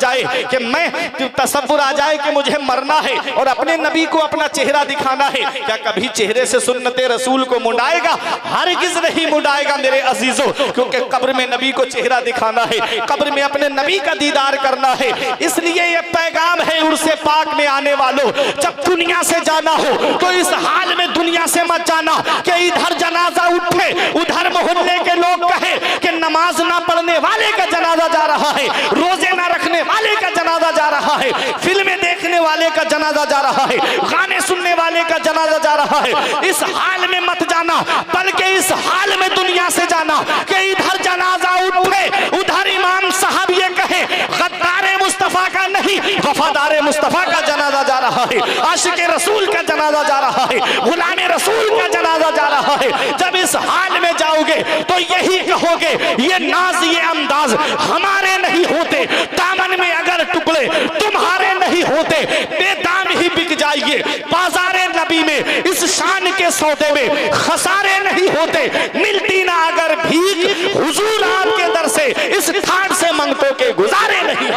जाए कि मुझे मरना है और अपने नबी को अपना चेहरा दिखाना है, क्या कभी चेहरे से सुन्नते रसूल को मुड़ाएगा? हरगिज़ नहीं मुड़ाएगा मेरे अजीजों, क्योंकि कब्र में नबी को चेहरा दिखाना है, कब्र में अपने नबी का दीदार करना है। इसलिए ये पैगाम है उर्से पाक में आने वालों, जब दुनिया से जाना हो तो इस हाल में दुनिया से मत जाना कि इधर जनाजा उठे, उधर मोहल्ले के लोग कहे कि नमाज ना पढ़ने वाले का जनाजा जा रहा है, रोजे ना रखने वाले का जनाजा जा रहा है, फिल्में देखने वाले का जनाजा जा रहा है, गाने सुनने वाले का जनाजा जा रहा है। इस हाल में मत जाना, बल्कि इस हाल में दुनिया से जाना कि इधर जनाजा उठे, उधर इमाम साहब ये कहे गद्दारे मुस्तफा का नहीं, वफादारे मुस्तफा का जनाजा जा रहा है, आशिके रसूल का जनाजा जा रहा है, गुलामे रसूल का जनाजा जा रहा है। जब इस हाल में जाओगे तो यही कहोगे ये नाज ये अंदाज हमारे नहीं होते, दामन में अगर टुकड़े तुम्हारे नहीं होते बेदाम ही बिक जाइए। बाजारे नबी में इस शान के सौदे में खसारे नहीं होते। मिलती ना अगर भीख हुजूर आपके दर से इस ठाट से मंगतों के गुजारे नहीं।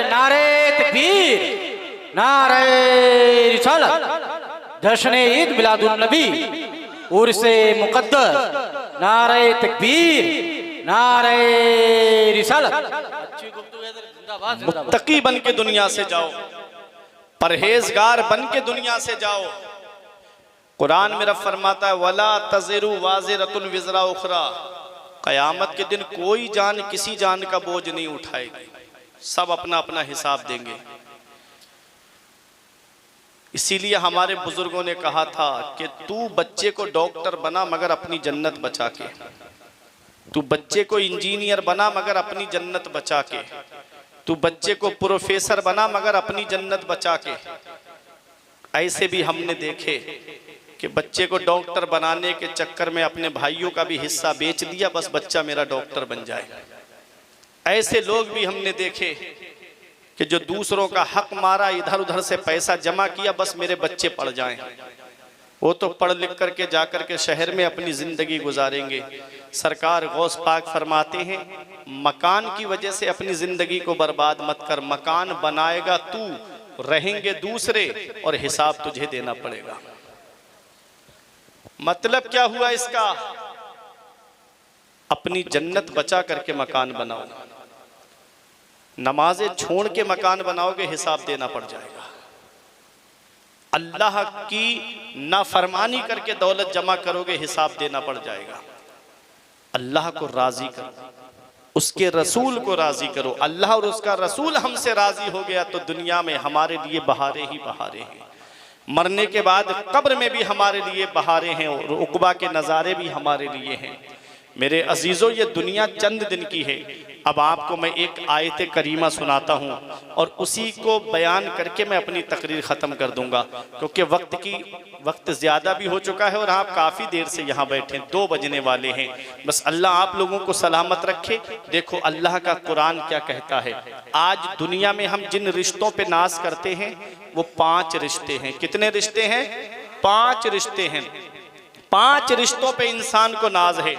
नारे तकबीर, नारे रिसालत, जश्न ईद मिलादुन नबी, उर्से मुक़द्दस, नारे तकबीर, नारे रिसालत। अच्छी गुफ्तगू है, जिंदाबाद जिंदाबाद। मुत्तकी बन के दुनिया से जाओ, परहेजगार बन के दुनिया से जाओ। कुरान मेरा फरमाता है वला तज़िरु वाज़िरतुन विज़रा उखरा, क़यामत के दिन कोई जान किसी जान का बोझ नहीं उठाएगी, सब अपना अपना हिसाब देंगे। इसीलिए हमारे बुजुर्गों ने कहा था कि तू बच्चे को डॉक्टर बना मगर अपनी जन्नत बचा के, तू बच्चे को इंजीनियर बना मगर अपनी जन्नत बचा के, तू बच्चे को प्रोफेसर बना मगर अपनी जन्नत बचा के। ऐसे भी हमने देखे कि बच्चे को डॉक्टर बनाने के चक्कर में अपने भाइयों का भी हिस्सा बेच दिया, बस बच्चा मेरा डॉक्टर बन जाए। ऐसे लोग भी हमने देखे कि जो दूसरों का हक मारा, इधर उधर से पैसा जमा किया, बस मेरे बच्चे पढ़ जाएं। वो तो पढ़ लिख करके जाकर के शहर में अपनी जिंदगी गुजारेंगे। सरकार गौस पाक फरमाते हैं मकान की वजह से अपनी जिंदगी को बर्बाद मत कर, मकान बनाएगा तू, रहेंगे दूसरे और हिसाब तुझे देना पड़ेगा। मतलब क्या हुआ इसका? अपनी जन्नत बचा करके मकान बनाओ, नमाजें छोड़ के मकान बनाओगे हिसाब देना पड़ जाएगा। अल्लाह की नाफरमानी करके दौलत जमा करोगे हिसाब देना पड़ जाएगा। अल्लाह को राजी करो, उसके रसूल को राजी करो। अल्लाह और उसका रसूल हमसे राजी हो गया तो दुनिया में हमारे लिए बहारे ही बहारे हैं, मरने के बाद कब्र में भी हमारे लिए बहारे हैं और उक़बा के नज़ारे भी हमारे लिए हैं। मेरे अजीज़ों, ये दुनिया चंद दिन की है। अब आपको मैं एक आयत करीमा सुनाता हूँ और उसी को बयान करके मैं अपनी तकरीर ख़त्म कर दूँगा, क्योंकि वक्त ज़्यादा भी हो चुका है और आप काफ़ी देर से यहाँ बैठे, 2 बजने वाले हैं। बस अल्लाह आप लोगों को सलामत रखे। देखो अल्लाह का कुरान क्या कहता है। आज दुनिया में हम जिन रिश्तों पे नाज करते हैं वो 5 रिश्ते हैं। कितने रिश्ते हैं? 5 रिश्ते हैं। 5 रिश्तों पे इंसान को नाज है,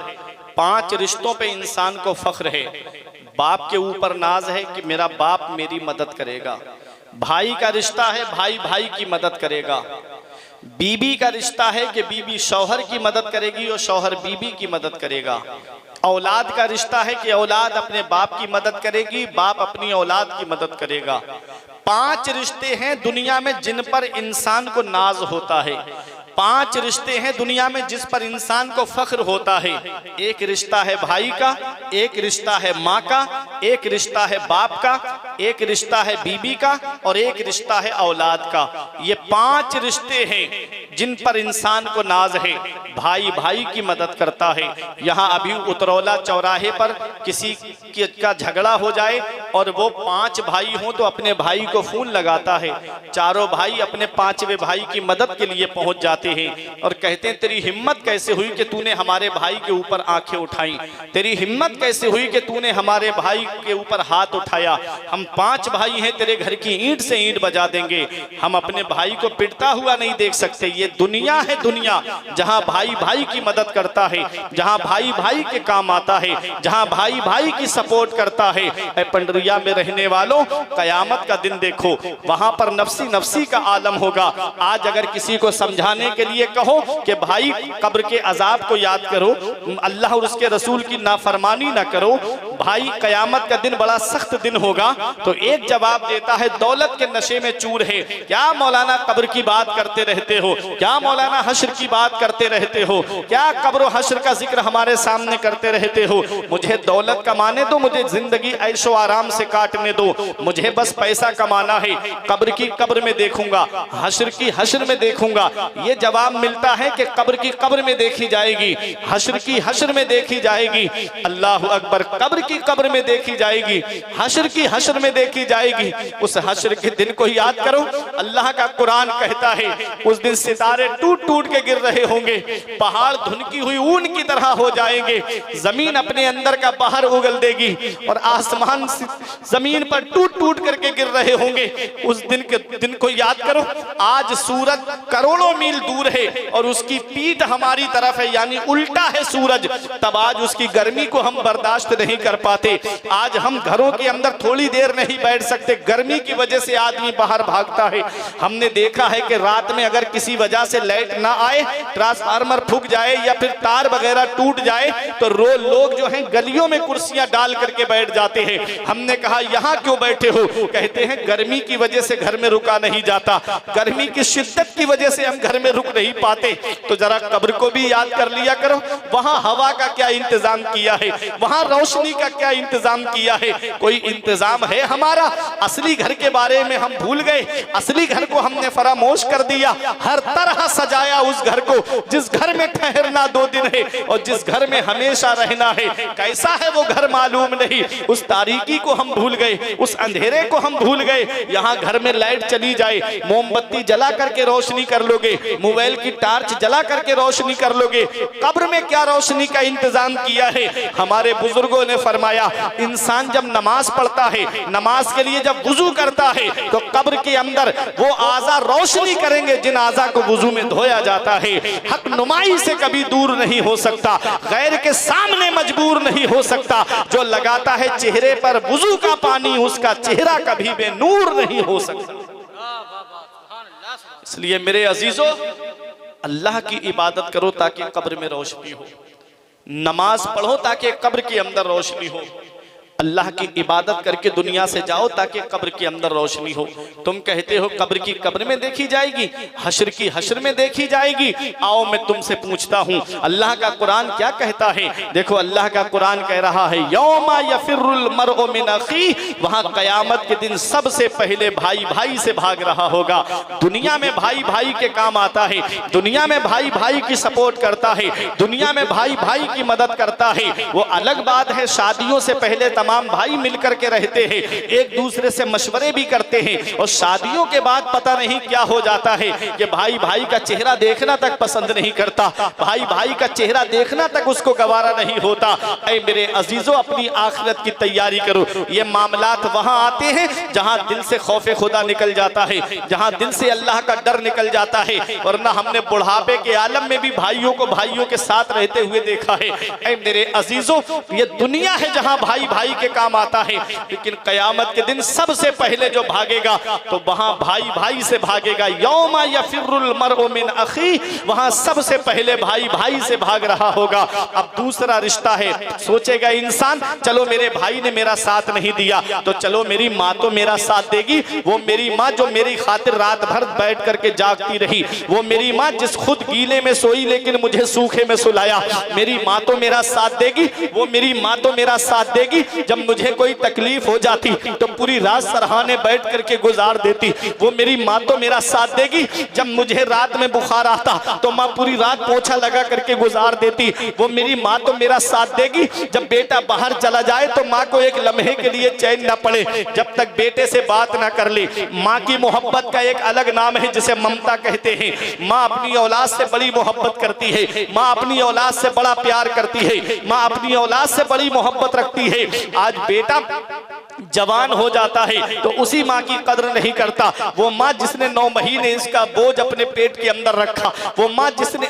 5 रिश्तों पे इंसान को फख्र है। बाप के ऊपर नाज है कि मेरा बाप मेरी मदद करेगा। भाई का रिश्ता है, भाई भाई की मदद करेगा। बीबी का रिश्ता है कि बीबी शौहर की मदद करेगी और शौहर बीबी की मदद करेगा। औलाद का रिश्ता है कि औलाद अपने बाप की मदद करेगी, बाप अपनी औलाद की मदद करेगा। 5 रिश्ते हैं दुनिया में जिन पर इंसान को नाज होता है। 5 रिश्ते हैं दुनिया में जिस पर इंसान को फख्र होता है। एक रिश्ता है भाई का, एक रिश्ता है माँ का, एक रिश्ता है बाप का, एक रिश्ता है बीबी का और एक रिश्ता है औलाद का। ये 5 रिश्ते हैं जिन पर इंसान को नाज है। भाई भाई की मदद करता है। यहाँ अभी उतरौला चौराहे पर किसी का झगड़ा हो जाए और वो 5 भाई हों तो अपने भाई को फोन लगाता है। चारों भाई अपने 5वें भाई की मदद के लिए पहुंच जाते हैं और कहते हैं तेरी हिम्मत कैसे हुई कि तूने हमारे भाई के ऊपर आंखें उठाई, तेरी हिम्मत कैसे हुई कि तूने हमारे भाई के ऊपर हाथ उठाया। हम 5 भाई हैं, तेरे घर की ईंट से ईंट बजा देंगे, हम अपने भाई को पिटता हुआ नहीं देख सकते। ये दुनिया है, दुनिया जहां भाई भाई की मदद करता है, जहां भाई भाई के काम आता है, जहां भाई भाई की सपोर्ट करता है। पंडरिया में रहने वालों, कयामत का दिन देखो, वहां पर नफ्सी नफ्सी का आलम होगा। आज अगर किसी को समझाने के लिए कहो कि भाई कब्र के अजाब को याद करो, अल्लाह और उसके रसूल की नाफरमानी ना करो, भाई कयामत का दिन बड़ा सख्त दिन होगा, तो एक जवाब देता है दौलत के नशे में चूर है। क्या मौलाना कब्र की बात करते रहते हो, क्या मौलाना हश्र की बात करते रहते हो, क्या कब्र हश्र का जिक्र हमारे सामने करते रहते हो। मुझे दौलत कमाने दो, मुझे जिंदगी ऐशो आराम से काटने दो, मुझे बस पैसा कमाना है। कब्र की कब्र में देखूंगा, हश्र की हश्र में देखूंगा। ये जवाब मिलता है कि कब्र की कब्र में देखी जाएगी, हश्र की हश्र में देखी जाएगी। अल्लाह अकबर। कब्र की कब्र में देखी जाएगी, हश्र की हश्र में देखी जाएगी। उस हश्र के दिन को याद करो। अल्लाह का कुरान कहता है उस दिन सितारे टूट टूट के गिर रहे होंगे, पहाड़ धुनकी हुई ऊन की तरह हो जाएंगे, जमीन अपने अंदर का बाहर उगल देगी और आसमान जमीन पर टूट टूट करके गिर रहे होंगे। उस दिन को याद करो। आज सूरज करोड़ों मील दूर है और उसकी पीठ हमारी तरफ है, यानी उल्टा है सूरज, तब आज उसकी गर्मी को हम बर्दाश्त नहीं कर पाते। आज हम घरों के अंदर थोड़ी देर नहीं बैठ सकते, गर्मी की वजह से आदमी बाहर भागता है। हमने देखा है कि रात में अगर किसी वजह से लाइट ना आए, ट्रांसफार्मर फूक जाए या फिर तार वगैरह टूट जाए, तो लोग जो हैं गलियों में कुर्सियां डाल करके बैठ जाते हैं। हमने कहा यहाँ क्यों बैठे हो? कहते हैं गर्मी की वजह से घर में रुका नहीं जाता, गर्मी की शिद्दत की वजह से हम घर में रुक नहीं पाते। तो जरा कब्र को भी याद कर लिया करो। वहां हवा का क्या इंतजाम किया है, वहां रोशनी का क्या इंतजाम किया है? कोई इंतजाम है हमारा? असली घर के बारे में हम भूल गए, असली घर को हमने फरामोश कर दिया। हर तरह सजाया उस घर को, जिस घर में ठहरना 2 दिन है और जिस घर में हमेशा रहना है। कैसा है वो घर मालूम नहीं। उस तारीकी को हम भूल गए, उस अंधेरे को हम भूल गए। यहाँ घर में लाइट चली जाए, मोमबत्ती जला करके रोशनी कर लोगे, मोबाइल की टार्च जला करके रोशनी कर लोगे। कब्र में क्या रोशनी का इंतजाम किया है? हमारे बुजुर्गों ने फरमाया इंसान जब नमाज पढ़ता है, नमाज के लिए जब वुजू करता है, तो कब्र के अंदर वो आज़ा रोशनी करेंगे जिन आज़ा को वुजू में धोया जाता है। हक नुमाई से कभी दूर नहीं हो सकता, गैर के सामने मजबूर नहीं हो सकता। जो लगाता है चेहरे पर वुजू का पानी, उसका चेहरा कभी बेनूर नहीं हो सकता। इसलिए मेरे अजीजों, अल्लाह की इबादत करो ताकि कब्र में रोशनी हो, नमाज पढ़ो ताकि कब्र के अंदर रोशनी हो। अल्लाह की इबादत करके दुनिया से जाओ ताकि कब्र के अंदर रोशनी हो। तुम कहते हो कब्र की कब्र में देखी जाएगी, हश्र की हश्र में देखी जाएगी। आओ मैं तुमसे पूछता हूँ, अल्लाह का कुरान क्या कहता है? देखो अल्लाह का कुरान कह रहा है यौमा यफिरुल मरउ मिन अखी, वहाँ कयामत के दिन सबसे पहले भाई भाई से भाग रहा होगा। दुनिया में भाई भाई के काम आता है, दुनिया में भाई भाई की सपोर्ट करता है, दुनिया में भाई भाई की मदद करता है। वो अलग बात है, शादियों से पहले तमाम भाई मिलकर के रहते हैं, एक दूसरे से मशवरे भी करते हैं, और शादियों के बाद पता नहीं क्या हो जाता है कि भाई भाई का चेहरा देखना तक पसंद नहीं करता, भाई भाई का चेहरा देखना तक उसको गवारा नहीं होता। ऐ मेरे अजीजों, अपनी आखिरत की तैयारी करो। ये मामलात वहां आते हैं जहां दिल से खौफे खुदा निकल जाता है, जहां दिल से अल्लाह का डर निकल जाता है। वरना हमने बुढ़ापे के आलम में भी भाइयों को भाइयों के साथ रहते हुए देखा है। ऐ मेरे अजीजों, ये दुनिया है जहां भाई भाई के काम आता है, लेकिन कयामत के दिन सबसे पहले जो भागेगा तो वहां भाई भाई से भागेगा। यौमा यफिरुल मरउ मिन अखी, वहां सबसे पहले भाई भाई से भाग रहा होगा। अब दूसरा रिश्ता है, सोचेगा इंसान चलो मेरे भाई ने मेरा साथ नहीं दिया तो चलो मेरी माँ तो मेरा साथ देगी। वो मेरी माँ जो मेरी खातिर रात भर बैठ करके जागती रही, वो मेरी माँ जिस खुद गीले में सोई लेकिन मुझे सूखे में सुलाया, मेरी माँ तो मेरा साथ देगी। वो मेरी माँ तो मेरा साथ देगी, जब मुझे कोई तकलीफ हो जाती तो पूरी रात सरहाने बैठ करके गुजार देती। वो मेरी माँ तो मेरा साथ देगी, जब मुझे रात में बुखार आता तो माँ पूरी रात पोछा लगा करके गुजार देती। वो मेरी माँ तो मेरा साथ देगी, जब बेटा बाहर चला जाए तो माँ को एक लम्हे के लिए चैन ना पड़े जब तक बेटे से बात ना कर ले। माँ की मोहब्बत का एक अलग नाम है जिसे ममता कहते हैं। माँ अपनी औलाद से बड़ी मोहब्बत करती है, माँ अपनी औलाद से बड़ा प्यार करती है, माँ अपनी औलाद से बड़ी मोहब्बत रखती है। आज बेटा जवान हो जाता है तो उसी माँ की कदर नहीं करता। वो माँ जिसने 9 महीने इसका बोझ अपने पेट के अंदर रखा, वो माँ जिसने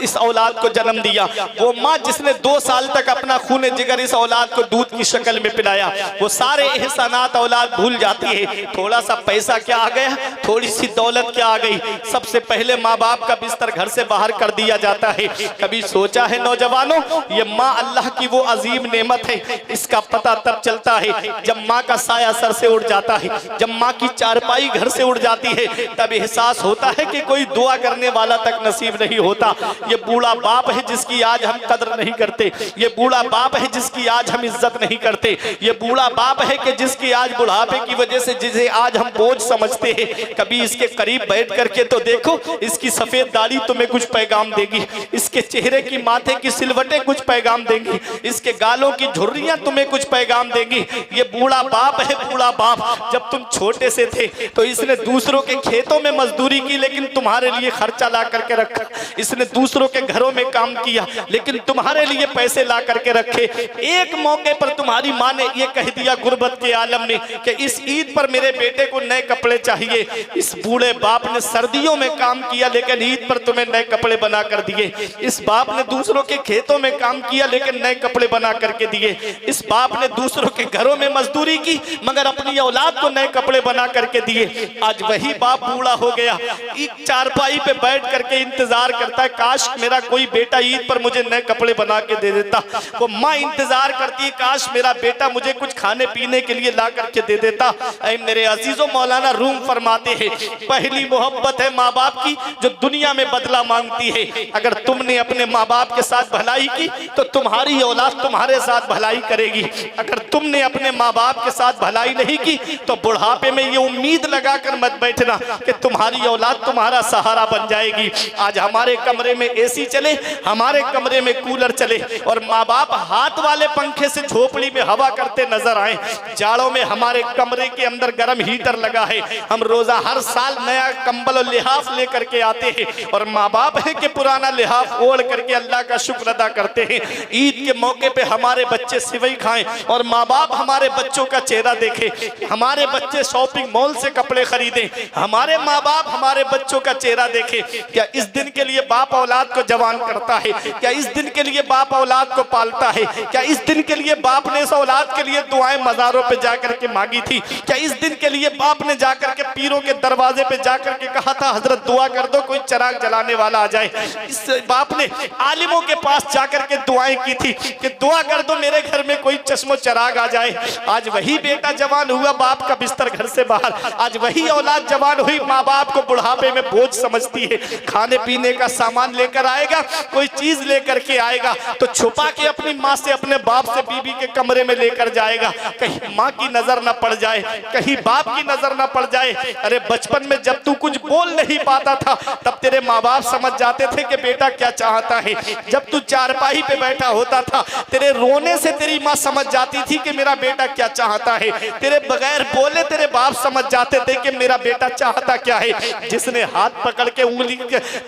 इस औलाद को जन्म दिया, वो माँ जिसने 2 साल तक अपना खून जिगर इस औलाद को दूध की शक्ल में पिलाया, वो सारे एहसानात औलाद भूल जाती है। थोड़ा सा पैसा क्या आ गया, थोड़ी सी दौलत क्या आ गई, सबसे पहले माँ बाप का बिस्तर घर से बाहर कर दिया जाता है। कभी सोचा है नौजवानों, ये माँ अल्लाह की वो अजीम नेमत है, इसका पता तब चलता है जब माँ का साया सर से उड़ जाता है, जब माँ की चारपाई घर से उड़ जाती है, तब एहसास होता है कि कोई दुआ करने वाला तक नसीब नहीं होता। ये बूढ़ा बाप है जिसकी आज हम कदर नहीं करते, ये बूढ़ा बाप है जिसकी आज हम इज्जत नहीं करते, ये बूढ़ा बाप है कि जिसकी आज बुढ़ापे की वजह से जिसे आज हम बोझ समझते हैं। कभी इसके करीब बैठ करके तो देखो, इसकी सफेद दाढ़ी तुम्हें कुछ पैगाम देगी, इसके चेहरे की माथे की सिलवटें कुछ पैगाम देंगी, इसके गालों की झुर्रियां तुम्हें कुछ पैगाम देंगी। ये बूढ़ा बाप है, बूढ़ा बाप। जब तुम छोटे से थे तो इसने दूसरों के खेतों में मजदूरी की, लेकिन तुम्हारे लिए खर्चा ला करके रखा। इसने दूसरों के घरों में काम किया, लेकिन तुम्हारे लिए पैसे ला करके रखे। एक मौके पर तुम्हारी माँ ने यह कह दिया गुर्बत के आलम में कि इस ईद पर मेरे बेटे को नए कपड़े चाहिए। इस बूढ़े बाप ने सर्दियों में काम किया, लेकिन ईद पर तुम्हें नए कपड़े बना कर दिए। इस बाप ने दूसरों के खेतों में काम किया, लेकिन नए कपड़े बना करके दिए। इस बाप ने दूसरों के घरों में मजदूरी की, मगर अपनी औलाद को नए कपड़े बना करके दिए। आज वही बाप बूढ़ा हो गया, एक चारपाई पे बैठ करके इंतजार करता है, काश मेरा कोई बेटा ईद पर मुझे नए कपड़े बना के दे देता। वो माँ इंतजार करती है, काश मेरा बेटा मुझे कुछ खाने पीने के लिए ला करके दे देता। ऐ मेरे अजीजों, मौलाना रूम फरमाते हैं, पहली मोहब्बत है माँ बाप की जो दुनिया में बदला मांगती है। अगर तुमने अपने माँ बाप के साथ भलाई की तो तुम्हारी औलाद तुम्हारे साथ भलाई करेगी। अगर तुमने अपने माँ बाप के साथ भलाई नहीं की तो बुढ़ापे में ये उम्मीद लगाकर मत बैठना कि तुम्हारी औलाद तुम्हारा सहारा बन जाएगी। आज हमारे कमरे में एसी चले, हमारे कमरे में कूलर चले और माँ बाप हाथ वाले पंखे से झोपड़ी में हवा करते नजर आए। जाड़ों में हमारे कमरे के अंदर गर्म हीटर लगा है, हम रोजा हर साल नया कंबल और लिहाफ लेकर के आते हैं और माँ बाप है कि पुराना लिहाफ ओढ़ करके अल्लाह का शुक्र अदा करते हैं। ईद के मौके पे हमारे बच्चे सिवई खाएं और माँ बाप हमारे बच्चों का चेहरा देखे, हमारे बच्चे शॉपिंग मॉल से कपड़े खरीदें, हमारे माँ बाप हमारे बच्चों का चेहरा देखे। क्या इस दिन के लिए बाप औलाद को जवान करता है? क्या इस दिन के लिए बाप औलाद को पालता है? क्या इस दिन के लिए बाप ने इस औलाद के लिए दुआएं मज़ारों पे जाकर के मांगी थी? क्या इस दिन के लिए बाप ने जाकर के पीरों के दरवाजे पे जाकर के कहा था हजरत दुआ कर दो कोई चिराग जलाने वाला आ जाए? इस बाप ने आलिमों के पास जाकर के दुआएं की थी कि दुआ कर दो मेरे घर में कोई चश्मो चिराग आ जाए। आज वही बेटा जवान हुआ, बाप का बिस्तर घर से बाहर। आज वही औलाद जवान हुई, माँ बाप को बुढ़ापे में बोझ समझती है। खाने पीने का सामान लेकर आएगा, कोई चीज लेकर के आएगा तो छुपा के अपनी माँ से, अपने बाप से बीबी के कमरे में लेकर जाएगा, कहीं माँ की नजर न पड़ जाए, कहीं बाप की नजर न पड़ जाए। अरे बचपन में जब तू कुछ बोल नहीं पाता था तब तेरे माँ बाप समझ जाते थे कि बेटा क्या चाहता है। जब तू चारपाई पे बैठा होता था तेरे रोने से तेरी माँ समझ जाती थी कि मेरा बेटा क्या चाहता है। तेरे बगैर बोले तेरे बाप समझ जाते थे कि मेरा बेटा चाहता क्या है। जिसने हाथ पकड़ के उंगली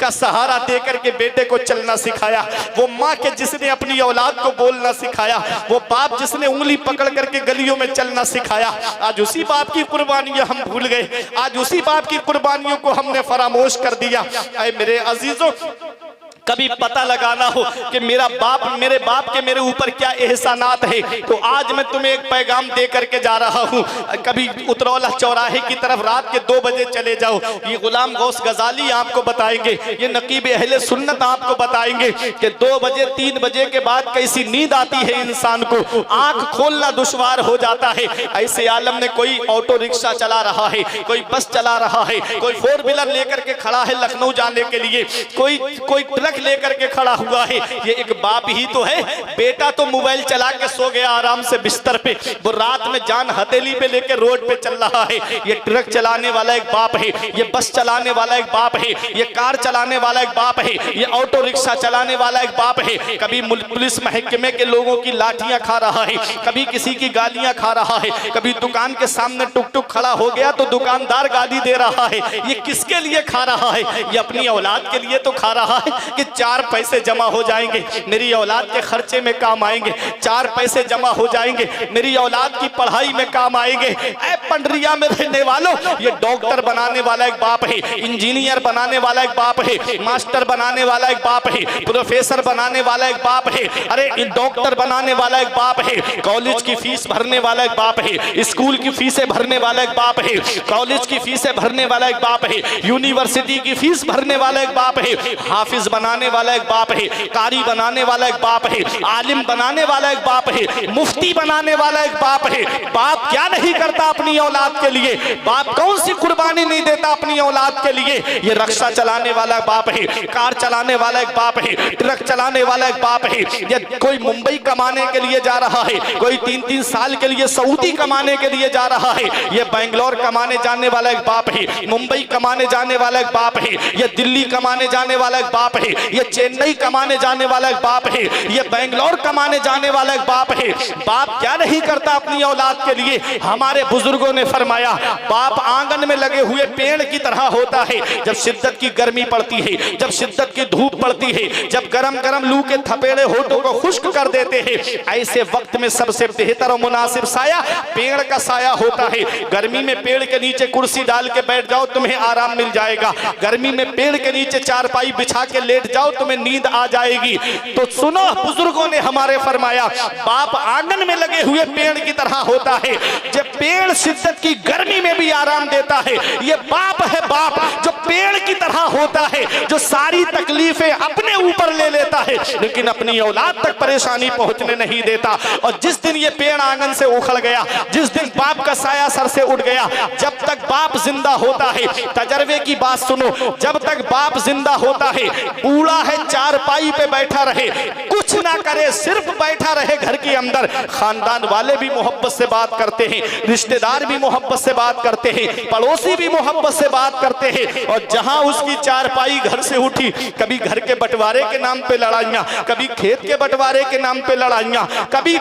का सहारा देकर के बेटे को चलना सिखाया, वो माँ के जिसने अपनी औलाद को बोलना सिखाया, वो बाप जिसने उंगली पकड़ करके गलियों में चलना सिखाया, आज उसी बाप की कुर्बानियां हम भूल गए। आज उसी बाप की कुर्बानियों को हमने फरामोश कर दिया। ऐ मेरे अजीजों, कभी पता लगाना हो कि मेरा बाप, मेरे बाप के मेरे ऊपर क्या एहसानात है, तो आज मैं तुम्हें एक पैगाम दे करके जा रहा हूँ। कभी उतरौला चौराहे की तरफ रात के 2 बजे चले जाओ, ये गुलाम गौस गजाली आपको बताएंगे, ये नकीब अहले सुन्नत आपको बताएंगे कि 2 बजे 3 बजे के बाद कैसी नींद आती है, इंसान को आंख खोलना दुश्वार हो जाता है। ऐसे आलम में कोई ऑटो रिक्शा चला रहा है, कोई बस चला रहा है, कोई 4 व्हीलर लेकर के खड़ा है लखनऊ जाने के लिए, कोई ट्रक लेकर के खड़ा हुआ है। ये एक बाप ही तो है। बेटा तो मोबाइल चला के सो गया आराम से बिस्तर पे, वो रात में जान हथेली पे लेके रोड पे चल रहा है। ये ट्रक चलाने वाला एक बाप है, ये बस चलाने वाला एक बाप है, ये कार चलाने वाला एक बाप है, ये ऑटो रिक्शा चलाने वाला एक बाप है। कभी पुलिस महकमे के लोगों की लाठियां खा रहा है, कभी किसी की गालियां खा रहा है, कभी दुकान के सामने टुक टुक खड़ा हो गया तो दुकानदार गाली दे रहा है। ये किसके लिए खा रहा है? ये अपनी औलाद के लिए तो खा रहा है कि 4 पैसे जमा हो जाएंगे, मेरी औलाद के खर्चे में काम आएंगे, 4 पैसे जमा हो जाएंगे, मेरी औलाद की पढ़ाई में काम आएंगे। ऐ पंडरिया में रहने वालों, ये डॉक्टर बनाने वाला एक बाप है, इंजीनियर बनाने वाला एक बाप है, मास्टर बनाने वाला एक बाप है, प्रोफेसर बनाने वाला एक बाप है, अरे डॉक्टर बनाने वाला एक बाप है, कॉलेज की फीस भरने वाला एक बाप है, स्कूल की फीसें भरने वाला एक बाप है, कॉलेज की फीसें भरने वाला एक बाप है, यूनिवर्सिटी की फीस भरने वाला एक बाप है, हाफिज बनाने बनाने वाला एक बाप है, कारी बनाने वाला एक बाप है, आलिम बनाने वाला एक बाप है, मुफ्ती बनाने वाला एक बाप है। बाप क्या नहीं करता अपनी औलाद के लिए, बाप कौन सी कुर्बानी नहीं देता अपनी औलाद के लिए। ये रिक्शा चलाने वाला बाप है, कार चलाने वाला एक बाप है, ट्रक चलाने वाला एक बाप है। या कोई मुंबई कमाने के लिए जा रहा है, कोई 3-3 साल के लिए सऊदी कमाने के लिए जा रहा है। ये बेंगलोर कमाने जाने वाला एक बाप है, मुंबई कमाने जाने वाला एक बाप है, ये दिल्ली कमाने जाने वाला एक बाप है, ये चेन्नई कमाने जाने वाला एक बाप है, ये बेंगलोर कमाने जाने वाला एक बाप है। बाप क्या नहीं करता अपनी औलाद के लिए। हमारे बुजुर्गों ने फरमाया बाप आंगन में लगे हुए पेड़ की तरह होता है। जब शिद्दत की गर्मी पड़ती है, जब शिद्दत की धूप पड़ती है, जब गरम गरम लू के थपेड़े होठों को खुश्क कर देते हैं, ऐसे वक्त में सबसे बेहतर और मुनासिब साया पेड़ का साया होता है। गर्मी में पेड़ के नीचे कुर्सी डाल के बैठ जाओ, तुम्हें आराम मिल जाएगा। गर्मी में पेड़ के नीचे चारपाई बिछा के लेट जाओ, तुम्हें नींद आ जाएगी। तो सुनो, बुजुर्गों ने हमारे फरमाया बाप आंगन में लगे हुए पेड़ की तरह होता है। जब पेड़ शिद्दत की गर्मी में भी आराम देता है, ये बाप है, बाप जो पेड़ की तरह होता है, जो सारी तकलीफें अपने ऊपर ले लेता है लेकिन अपनी औलाद तक परेशानी पहुंचने नहीं देता। और जिस दिन ये पेड़ आंगन से उखड़ गया, जिस दिन बाप का साया सर से उठ गया, जब तक बाप जिंदा होता है, तजर्बे की बात सुनो, जब तक बाप जिंदा होता है, बूढ़ा है चारपाई पे बैठा रहे, कुछ ना करे, सिर्फ बैठा रहे घर के अंदर, खानदान वाले भी मोहब्बत से बात करते हैं, रिश्तेदार भी मोहब्बत से बात करते हैं, पड़ोसी भी मोहब्बत से बात करते हैं। और जहां उसकी चारपाई घर से उठी, कभी घर के बंटवारे के नाम पे लड़ाइयां, कभी खेत के बंटवारे के नाम पे लड़ाइयां, कभी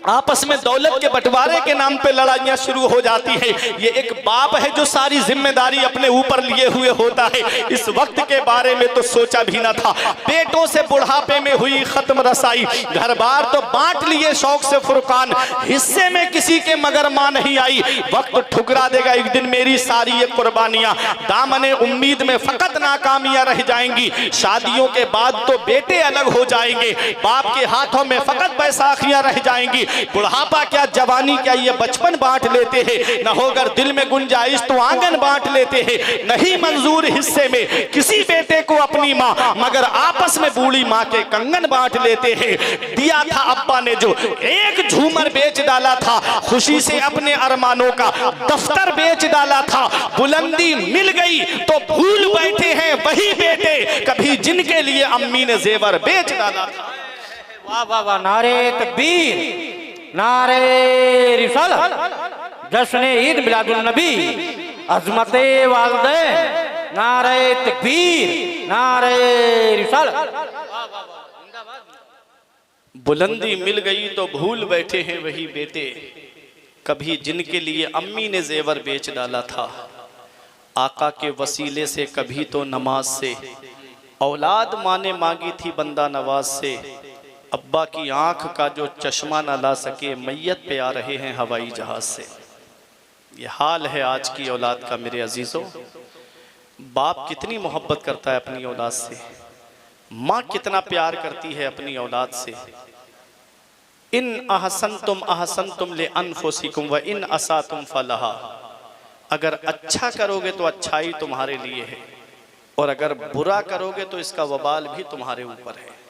आपस में दौलत के बंटवारे के नाम पे लड़ाइयां शुरू हो जाती है। ये एक बाप है जो सारी जिम्मेदारी अपने ऊपर लिए हुए होता है। इस वक्त के बारे में तो सोचा भी न था। बेटों से बुढ़ापे में हुई खत्म रसाई, घर बार तो बांट लिए शौक से फुरकान, हिस्से में किसी के मगर मां नहीं आई। वक्त ठुकरा देगा एक दिन मेरी सारी ये कुर्बानियां, दामने उम्मीद में फकत नाकामियां रह जाएंगी। शादियों के बाद तो बेटे अलग हो जाएंगे, बाप के हाथों में फकत बैसाखियां रह जाएंगी। बुढ़ापा क्या, जवानी क्या, ये बचपन बांट लेते हैं। न होकर दिल में गुंजाइश तो आंगन बांट लेते हैं। नहीं मंजूर हिस्से में किसी बेटे को अपनी माँ, मगर आपस में बूढ़ी माँ के कंगन बांट लेते हैं। दिया था अब्बा ने जो एक झूमर बेच डाला था, खुशी से अपने अरमानों का दफ्तर बेच डाला था। बुलंदी मिल गई तो भूल बैठे हैं वही बेटे, कभी जिनके लिए अम्मी ने जेवर बेच डाला था। वाह वाह वाह, नारे तकबीर, नारे रिसालत, जश्न ईद मिलादुन नबी, अज़मते वालिदैन, नारे तकबीर, नारे रिसालत। बुलंदी मिल गई तो भूल बैठे हैं वही बेटे, कभी जिनके लिए अम्मी ने जेवर बेच डाला था। आका के वसीले से कभी तो नमाज से, औलाद माँ ने मांगी थी बंदा नवाज से। अब्बा की आंख का जो चश्मा न ला सके, मैयत पे आ रहे हैं हवाई जहाज से। ये हाल है आज की औलाद का मेरे अजीजों। बाप कितनी मोहब्बत करता है अपनी औलाद से, माँ कितना प्यार करती है अपनी औलाद से। इन अहसनतुम ले अनफुसिकुम व इन असातुम फलहा। अगर अच्छा करोगे तो अच्छाई तुम्हारे लिए है, और अगर बुरा करोगे तो इसका वबाल भी तुम्हारे ऊपर है।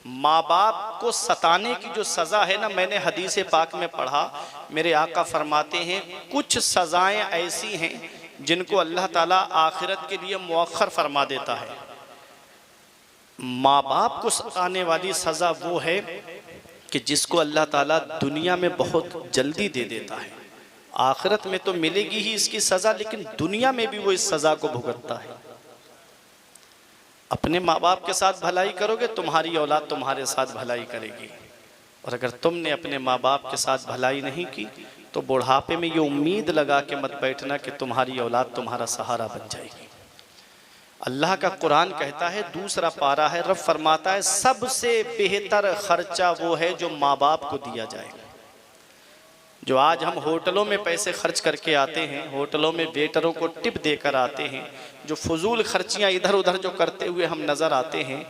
माँ बाप को सताने की जो सज़ा है ना, मैंने हदीस पाक में पढ़ा, मेरे आका फरमाते हैं कुछ सज़ाएं ऐसी हैं जिनको अल्लाह ताला आखिरत के लिए मुअख्खर फरमा देता है। माँ बाप को सताने वाली सज़ा वो है कि जिसको अल्लाह ताला दुनिया में बहुत जल्दी दे देता है। आखिरत में तो मिलेगी ही इसकी सज़ा, लेकिन दुनिया में भी वो इस सज़ा को भुगतता है। अपने माँ बाप के साथ भलाई करोगे, तुम्हारी औलाद तुम्हारे साथ भलाई करेगी। और अगर तुमने अपने माँ बाप के साथ भलाई नहीं की तो बुढ़ापे में ये उम्मीद लगा के मत बैठना कि तुम्हारी औलाद तुम्हारा सहारा बन जाएगी। अल्लाह का कुरान कहता है, दूसरा पारा है, रब फरमाता है सबसे बेहतर खर्चा वो है जो माँ बाप को दिया जाए। जो आज हम होटलों में पैसे खर्च करके आते हैं, होटलों में वेटरों को टिप देकर आते हैं, जो फजूल खर्चियाँ इधर उधर जो करते हुए हम नज़र आते हैं,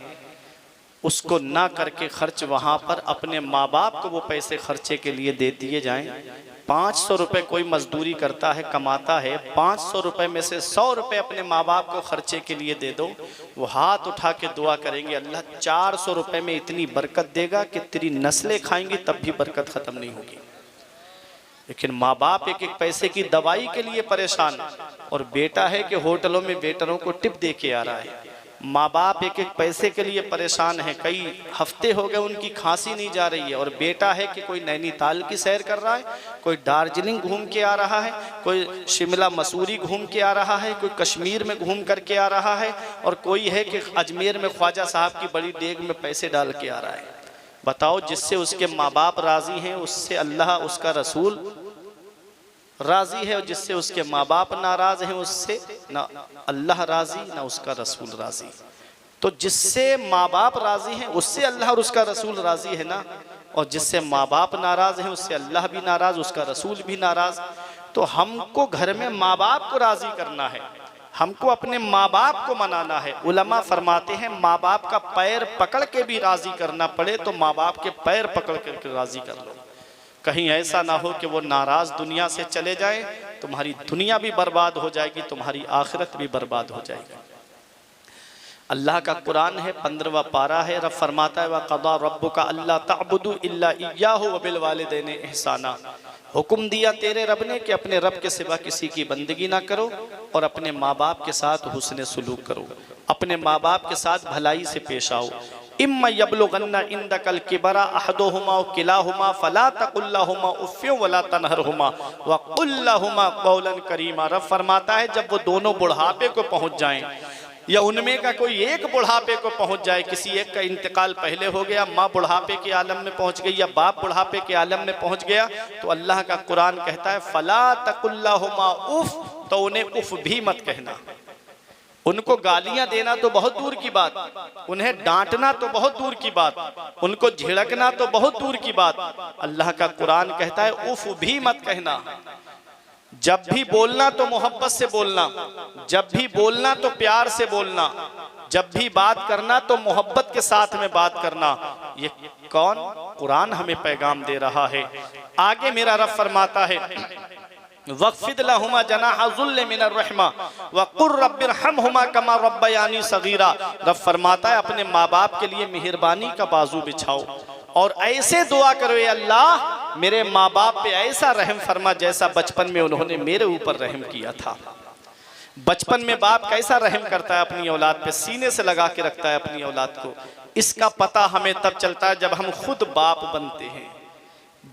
उसको ना करके खर्च वहाँ पर अपने माँ बाप को वो पैसे खर्चे के लिए दे दिए जाएं। 500 रुपये कोई मजदूरी करता है, कमाता है, 500 रुपये में से 100 रुपये अपने माँ बाप को खर्चे के लिए दे दो, वो हाथ उठा के दुआ करेंगे, अल्लाह 400 रुपए में इतनी बरकत देगा कि तेरी नस्लें खाएंगी तब भी बरकत ख़त्म नहीं होगी। लेकिन माँ बाप एक एक पैसे की दवाई के लिए परेशान, और बेटा है कि होटलों में वेटरों को टिप दे के आ रहा है। माँ बाप एक एक पैसे के लिए परेशान है, कई हफ्ते हो गए उनकी खांसी नहीं जा रही है, और बेटा है कि कोई नैनीताल की सैर कर रहा है, कोई दार्जिलिंग घूम के आ रहा है, कोई शिमला मसूरी घूम के आ रहा है, कोई कश्मीर में घूम करके आ रहा है, और कोई है कि अजमेर में ख्वाजा साहब की बड़ी देग में पैसे डाल के आ रहा है। बताओ, जिससे उसके माँ बाप राज़ी हैं उससे अल्लाह उसका रसूल राज़ी है, और जिससे उसके माँ बाप नाराज़ हैं उससे ना अल्लाह राज़ी ना उसका रसूल राज़ी। तो जिससे माँ बाप राज़ी हैं उससे अल्लाह और उसका रसूल राज़ी है ना, और जिससे माँ बाप नाराज़ हैं उससे अल्लाह भी नाराज़, उसका रसूल भी नाराज़। तो हमको घर में माँ बाप को राज़ी करना है, हमको अपने माँ बाप को मनाना है। उलमा फरमाते हैं माँ बाप का पैर पकड़ के भी राज़ी करना पड़े तो माँ बाप के पैर पकड़ कर राज़ी कर लो। कहीं ऐसा ना हो कि वो नाराज़ दुनिया से चले जाएं, तुम्हारी दुनिया भी बर्बाद हो जाएगी, तुम्हारी आखिरत भी बर्बाद हो जाएगी। अल्लाह का कुरान है, 15वां पारा है, रब फरमाता है वक़ज़ा रब्बुका अल्ला तअबुदू इल्ला इय्याहु व बिल वालिदैनि इहसाना। हुक्म दिया तेरे रब ने कि अपने रब के सिवा किसी की बंदगी ना करो, और अपने माँ बाप के साथ हुस्न सलूक करो, अपने माँ बाप के साथ भलाई से पेश आओ। इम्मा यबलुगन्ना इंदकल किबरा अहदुहुमा किलाहुमा फला तकुल्लहुमा उफ़्फ़िन वला तनहरहुमा वक़ुल्लहुमा क़ौलन करीमा। रब फरमाता है जब वो दोनों बुढ़ापे को पहुँच जाएं, या उनमें का कोई एक बुढ़ापे को पहुंच जाए, किसी एक का इंतकाल पहले हो गया, माँ बुढ़ापे के आलम में पहुंच गई या बाप बुढ़ापे के आलम में पहुंच गया, तो अल्लाह का कुरान कहता है फला तकुल्लहुमा उफ़, तो उन्हें उफ़ भी मत कहना। उनको गालियां देना तो बहुत दूर की बात, उन्हें डांटना तो बहुत दूर की बात, उनको झिड़कना तो बहुत दूर की बात। अल्लाह का कुरान कहता है उफ़ भी मत कहना। जब भी बोलना तो मोहब्बत से बोलना, जब भी बोलना तो प्यार से बोलना, जब भी बात करना तो मोहब्बत के साथ में बात करना। ये कौन? कुरान हमें पैगाम दे रहा है। आगे मेरा रब फरमाता है वक़्फ़िद लहुमा जनाह ज़ुल्ल मिनर रहमा वक़ुर रब्बिरहमहुमा कमा रब्बयानी सगीरा। रब फरमाता है अपने माँ बाप के लिए मेहरबानी का बाजू बिछाओ, और ऐसे दुआ करो ये अल्लाह मेरे माँ बाप पे ऐसा रहम फरमा जैसा बचपन में उन्होंने मेरे ऊपर रहम किया था। बचपन में बाप कैसा रहम करता है अपनी औलाद पे, सीने से लगा के रखता है अपनी औलाद को। इसका पता हमें तब चलता है जब हम खुद बाप बनते हैं।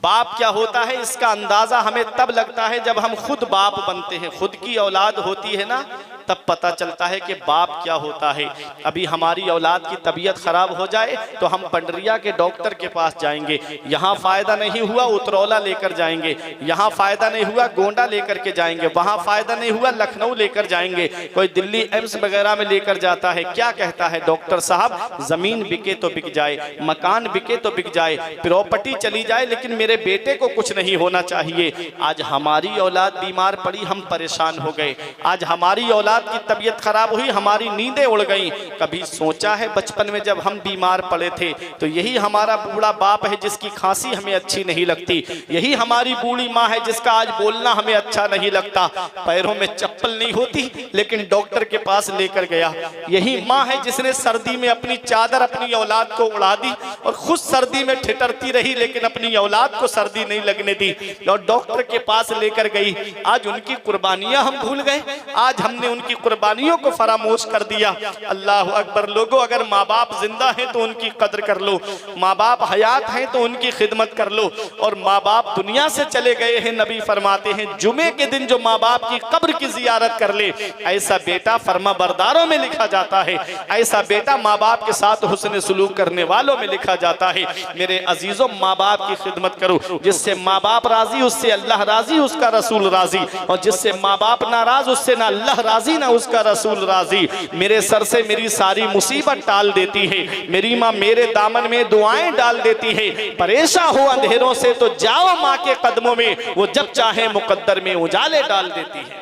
बाप क्या होता है इसका अंदाजा हमें तब लगता है जब हम खुद बाप बनते हैं, खुद की औलाद होती है ना, तब पता चलता है कि बाप क्या होता है। अभी हमारी औलाद की तबीयत खराब हो जाए तो हम पंडरिया के डॉक्टर के पास जाएंगे, यहाँ फायदा नहीं हुआ उतरौला लेकर जाएंगे, यहाँ फायदा नहीं हुआ गोंडा लेकर के जाएंगे, वहाँ फायदा नहीं हुआ लखनऊ लेकर जाएंगे, कोई दिल्ली एम्स वगैरह में लेकर जाता है। क्या कहता है डॉक्टर साहब? जमीन बिके तो बिक जाए, मकान बिके तो बिक जाए, प्रॉपर्टी चली जाए, लेकिन मेरे बेटे को कुछ नहीं होना चाहिए। आज हमारी औलाद बीमार पड़ी, हम परेशान हो गए। आज हमारी औलाद की तबीयत खराब हुई, हमारी नींदें उड़ गईं। कभी सोचा है बचपन में जब हम बीमार पड़े थे तो यही हमारा बूढ़ा बाप है जिसकी खांसी हमें अच्छी नहीं लगती, यही हमारी बूढ़ी माँ है जिसका आज बोलना हमें अच्छा नहीं लगता, पैरों में चप्पल नहीं होती लेकिन डॉक्टर के पास लेकर गया, यही माँ है जिसने सर्दी में अपनी चादर अपनी औलाद को उड़ा दी और खुद सर्दी में ठिठुरती रही लेकिन अपनी औलाद को सर्दी नहीं लगने दी और डॉक्टर के पास लेकर गई। आज उनकी कुर्बानियां हम भूल गए, आज हमने उनकी कुर्बानियों को फरामोश कर दिया। अल्लाह अकबर। लोगों, अगर माँ बाप जिंदा हैं तो उनकी कद्र कर लो, माँ बाप हयात हैं तो उनकी खिदमत कर लो, और माँ बाप दुनिया से चले गए हैं, नबी फरमाते हैं जुमे के दिन जो माँ बाप की कब्र की जियारत कर ले ऐसा बेटा फरमा बरदारों में लिखा जाता है, ऐसा बेटा माँ बाप के साथ हुस्न सुलूक करने वालों में लिखा जाता है। मेरे अजीजों, माँ बाप की खिदमत करो, जिससे माँ बाप राजी उससे अल्लाह राजी, उसका रसूल राजी, और जिससे माँ बाप नाराज उससे ना अल्लाह राजी ना उसका रसूल राजी। मेरे सर से मेरी सारी मुसीबत टाल देती है, मेरी माँ मेरे दामन में दुआएं डाल देती है। परेशान हो अंधेरों से तो जाओ माँ के कदमों में, वो जब चाहे मुकद्दर में उजाले डाल देती है।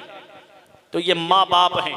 तो ये माँ बाप हैं,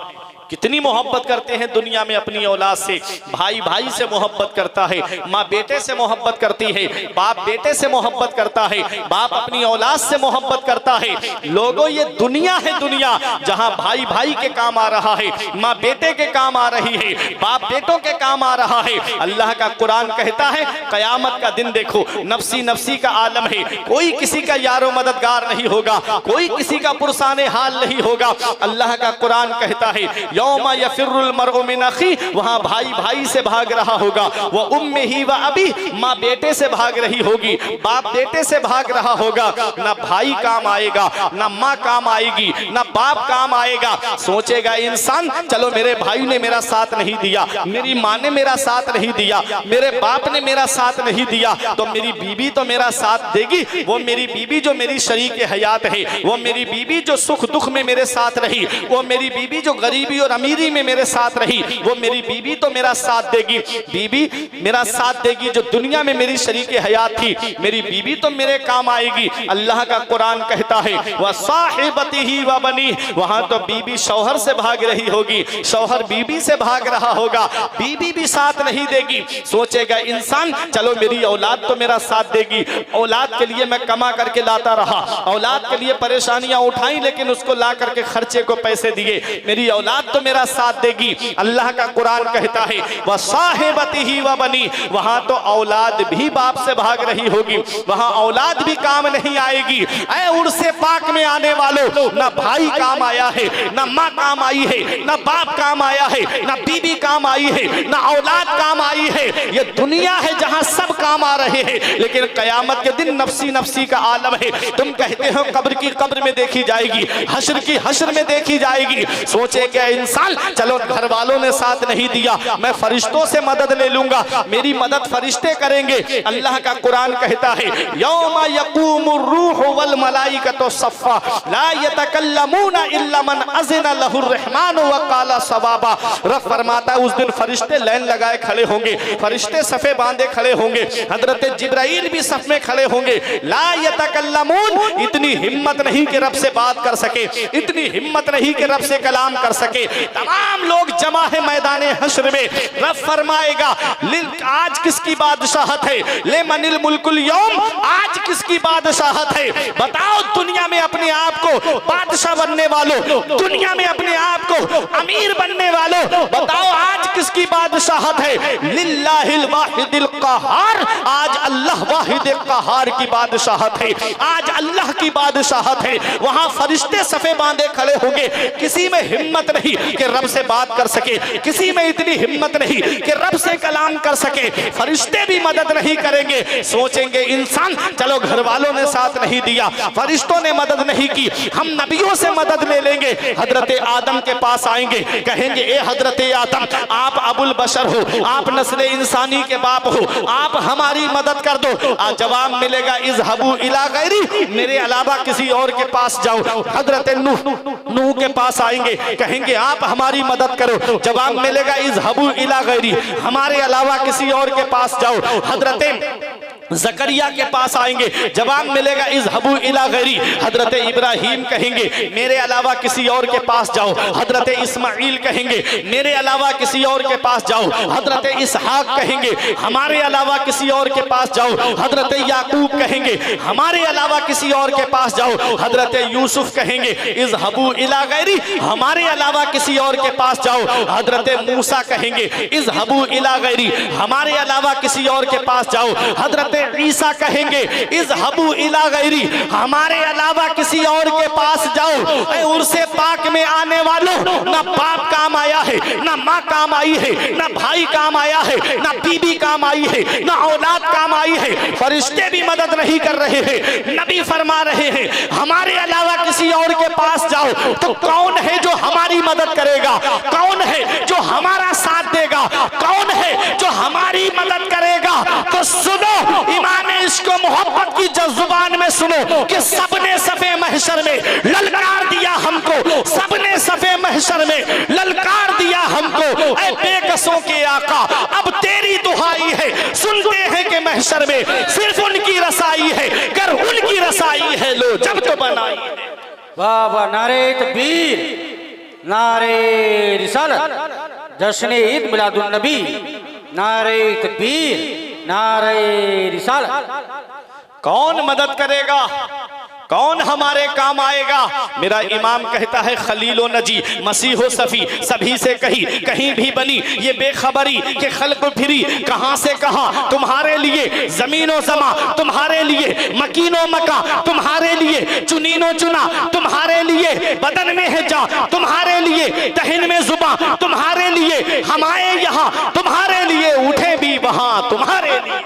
कितनी मोहब्बत करते हैं दुनिया में अपनी औलाद से। भाई भाई से मोहब्बत करता है, माँ बेटे से मोहब्बत करती है, बाप बेटे से मोहब्बत करता है, बाप अपनी औलाद से मोहब्बत करता है। लोगों ये दुनिया है, दुनिया जहां भाई भाई के काम आ रहा है, माँ बेटे के काम आ रही है, बाप बेटों के काम आ रहा है। अल्लाह का कुरान कहता है कयामत का दिन देखो नफसी नफसी का आलम है, कोई किसी का यारो मददगार नहीं होगा, कोई किसी का पुरसाने हाल नहीं होगा। अल्लाह का कुरान कहता है यौमा यफिरुल मरउ मिन अखी, वहां भाई भाई से भाग रहा होगा, वह उम्मिही व अबी, माँ बेटे से भाग रही होगी, बाप बेटे से भाग रहा होगा। ना भाई काम आएगा, ना माँ काम आएगी, ना बाप काम आएगा। सोचेगा इंसान चलो मेरे भाई ने मेरा साथ नहीं दिया, मेरी माँ ने मेरा साथ नहीं दिया, मेरे बाप ने मेरा साथ नहीं दिया, तो मेरी बीबी तो मेरा साथ देगी। वो मेरी बीबी जो मेरी शरीक हयात है, वो मेरी बीबी जो सुख दुख में मेरे साथ रही, वो मेरी बीबी जो गरीबी और अमीरी में मेरे साथ रही, वो मेरी बीबी तो मेरा साथ देगी। बीबी मेरा साथ देगी जो दुनिया में मेरी शरीक हयात थी, मेरी बीबी तो मेरे काम आएगी। अल्लाह का कुरान कहता है वह साहिबतिही व बनी, वहां तो बीबी शौहर से भाग रही होगी, शौहर बीबी से भाग रहा होगा, बीबी भी साथ नहीं देगी। सोचेगा इंसान चलो मेरी औलाद तो मेरा साथ देगी, औलाद के लिए मैं कमा करके लाता रहा, औलाद के लिए परेशानियां उठाई लेकिन उसको ला करके खर्चे को पैसे दिए, मेरी औलाद तो मेरा साथ देगी। अल्लाह का कुरान कहता है वह साहिबतिही व बनी, वहां तो औलाद भी बाप से भाग रही होगी, वहां औलाद भी काम नहीं आएगी। ऐ उर्से पाक में आने वालों, ना भाई काम आया है, ना माँ काम आई है, ना बाप काम आया है, ना बीबी काम आई है, ना औलाद काम आई है। ये दुनिया है जहां सब काम आ रहे हैं, लेकिन कयामत के दिन नफसी नफसी का आलम है। तुम कहते हो कब्र की कब्र में देखी जाएगी, हश्र की हश्र में देखी जाएगी। सोचे क्या इंसान चलो घर वालों ने साथ नहीं दिया, मैं फरिश्तों से मदद ले लूंगा, मेरी मदद फरिश्ते करेंगे। अल्लाह का कुरान कहता है यौमा यक़ूमुर रूह वल मलाइकतु सफ़्फ़ा ला यतकल्लमूना इल्ला मन अज़िना लहुर रहमान व क़ाला सवाबा। रब फरमाता है उस दिन फरिश्ते लाइन लगाए खड़े होंगे, फरिश्ते सफ़े बांधे खड़े होंगे, हजरत जिब्राइल भी सफ में खड़े होंगे। ला यतकल्लमून, इतनी हिम्मत नहीं कि रब से बात कर सके, इतनी हिम्मत नहीं कि रब से कलाम कर सके। तमाम लोग जमा है मैदान हश्र में। रब फरमाएगा आज किसकी बादशाहत है, ले मनिल मुल्कुल यौम, आज किसकी बादशाहत है। बताओ दुनिया में अपने आप को बादशाह बनने वालों, दुनिया में अपने आप को अमीर बनने वालों, बताओ आज किसकी बादशाहत है। लिल्लाहिल वाहिदिल क़हार, आज अल्लाह वाहिद क़हार की बादशाहत है, आज अल्लाह की बादशाहत है। वहां फरिश्ते सफे बांधे खड़े होंगे, किसी में हिम्मत नहीं कि रब से बात कर सके, किसी में इतनी हिम्मत नहीं कि रब से कलाम कर सके, फरिश्ते भी मदद नहीं करेंगे। सोचेंगे इंसान चलो घर वालों ने साथ नहीं दिया, फरिश्तों ने मदद नहीं की, हम नबियों से मदद ले लेंगे। हजरत आदम के पास आएंगे, कहेंगे ए हजरत आदम आप अबुल बशर हो, आप नस्ल इंसानी के बाप हो, आप हमारी मदद कर दो। आज जवाब मिलेगा इज़हबू इला गैरी, मेरे अलावा किसी और के पास जाओ। हजरत नूह के पास आएंगे, कहेंगे आप हमारी मदद करो। जवाब मिलेगा इज़हबू इला गैरी, हमारे अलावा किसी और के पास जाओ। हजरत ज़करिया के पास आएंगे, जवाब मिलेगा इज़हबू इला गैरी। हजरत इब्राहीम कहेंगे मेरे अलावा किसी और के पास जाओ। हजरत इस्माइल कहेंगे मेरे अलावा किसी और के पास जाओ। हजरत इसहाक कहेंगे हमारे अलावा किसी और के पास जाओ। हजरत याकूब कहेंगे हमारे अलावा किसी और के पास जाओ। हजरत यूसुफ कहेंगे इज़हबू इला गैरी, हमारे अलावा किसी और के पास जाओ। हजरत मूसा कहेंगे इज़हबू इला गैरी, हमारे अलावा किसी और के पास जाओ। हजरत ईसा कहेंगे इज़हबू इला गैरी, हमारे अलावा किसी और के पास जाओ। उर्से पाक में आने वालों, ना बाप काम आया है, ना माँ काम आई है, ना भाई काम आया है, ना बीबी काम आई है, ना औलाद काम आई है। फरिश्ते भी मदद नहीं कर रहे हैं। नबी फरमा रहे हैं हमारे अलावा किसी और के पास जाओ तो कौन है जो हमारी मदद करेगा, कौन है जो हमारा साथ देगा, कौन है जो हमारी मदद करेगा। तो सुनो ईमान इश्क मोहब्बत की जुबान में सुनो कि सबने सफे महशर में ललकार दिया हमको, सबने सफे महशर में ललकार दिया हमको। ऐ बेकसों के आका अब तेरी दुहाई है, सुनते हैं कि महशर में सिर्फ उनकी रसाई है, कर उनकी रसाई है लो जब तो बनाई। वाह वाह, नारे तकबीर। नारे रिसालत, जश्न ईद मिलादुन नबी, नारे तकबीर, नारे रिसालत। कौन मदद करेगा, कौन हमारे काम आएगा? मेरा इमाम कहता है खलीलो नजी मसीहो सफ़ी सभी से कही कहीं भी बनी ये बेखबरी के खल्क फिरी कहां से कहां तुम्हारे लिए, जमीनो जमा तुम्हारे लिए, मकीनो मका तुम्हारे लिए, चुनीनो चुना तुम्हारे लिए, बदन में है जा तुम्हारे लिए, दहन में जुबा तुम्हारे लिए, हम आए यहाँ तुम्हारे लिए, उठे भी वहां तुम्हारे लिए।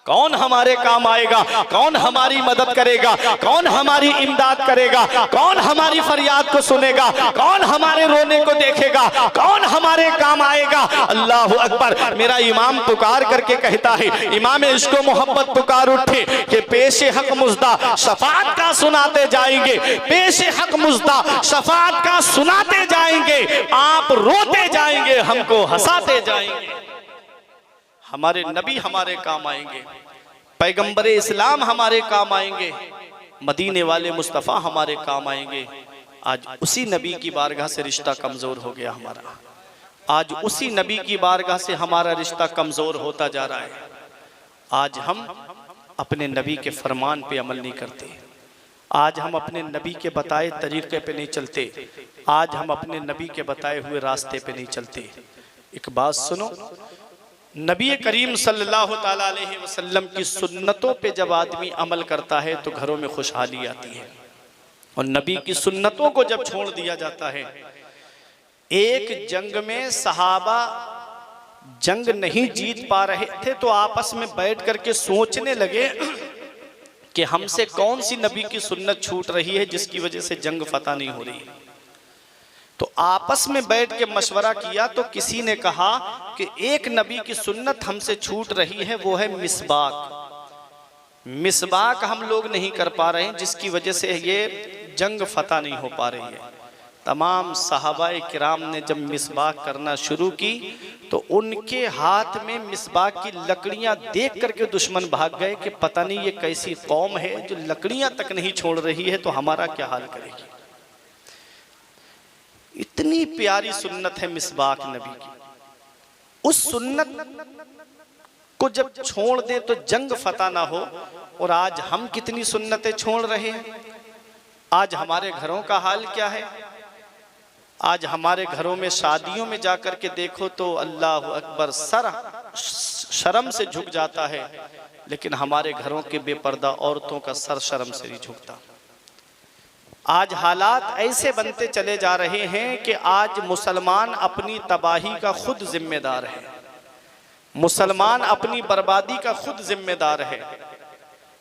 कौन हमारे काम आएगा, कौन हमारी मदद करेगा, कौन हमारी इमदाद करेगा, कौन हमारी फरियाद को सुनेगा, कौन हमारे रोने को देखेगा, कौन हमारे काम आएगा? अल्लाह अकबर। मेरा इमाम पुकार करके कहता है, इमाम इश्क व मोहब्बत पुकार उठे कि पेशे हक मुजदा शफात का सुनाते जाएंगे, पेशे हक मुजदा शफात का सुनाते जाएंगे, आप रोते जाएंगे, हमको हंसाते जाएंगे। हमारे नबी हमारे काम आएंगे, पैगंबर इस्लाम हमारे काम आएंगे, मदीने वाले मुस्तफ़ा हमारे काम आएंगे। आज उसी नबी की बारगाह से रिश्ता कमज़ोर हो गया हमारा, आज उसी नबी की बारगाह से हमारा रिश्ता कमज़ोर होता जा रहा है। आज हम अपने नबी के फरमान पे अमल नहीं करते, आज हम अपने नबी के बताए तरीक़े पे नहीं चलते, आज हम अपने नबी के बताए हुए रास्ते पे नहीं चलते। एक बात सुनो, नबी करीम सल्लल्लाहु ताला अलैहि वसल्लम की सुन्नतों पे जब आदमी अमल करता है तो घरों में खुशहाली आती है, और नबी की सुन्नतों को जब छोड़ दिया जाता है। एक जंग में सहाबा जंग नहीं जीत पा रहे थे तो आपस में बैठ करके सोचने लगे कि हमसे कौन सी नबी की सुन्नत छूट रही है जिसकी वजह से जंग फतह नहीं हो रही। तो आपस में बैठ के मशवरा किया तो किसी ने कहा कि एक नबी की सुन्नत हमसे छूट रही है, वो है मिसबाक। मिसबाक हम लोग नहीं कर पा रहे हैं जिसकी वजह से ये जंग फतह नहीं हो पा रही है। तमाम सहाबाए किराम ने जब मिसबाक करना शुरू की तो उनके हाथ में मिसबाक की लकड़ियां देख करके दुश्मन भाग गए कि पता नहीं ये कैसी कौम है जो लकड़ियां तक नहीं छोड़ रही है, तो हमारा क्या हाल करेगी। इतनी प्यारी सुन्नत है मिसबाक नबी की, उस सुन्नत को जब छोड़ दे तो जंग फतह ना हो। और आज हम कितनी सुन्नतें छोड़ रहे हैं। आज हमारे घरों का हाल क्या है। आज हमारे घरों में शादियों में जाकर के देखो तो अल्लाह अकबर, सर शर्म से झुक जाता है, लेकिन हमारे घरों के बेपर्दा औरतों का सर शर्म से नहीं झुकता। आज हालात ऐसे बनते चले जा रहे हैं कि आज मुसलमान अपनी तबाही का खुद जिम्मेदार है, मुसलमान अपनी बर्बादी का खुद जिम्मेदार है।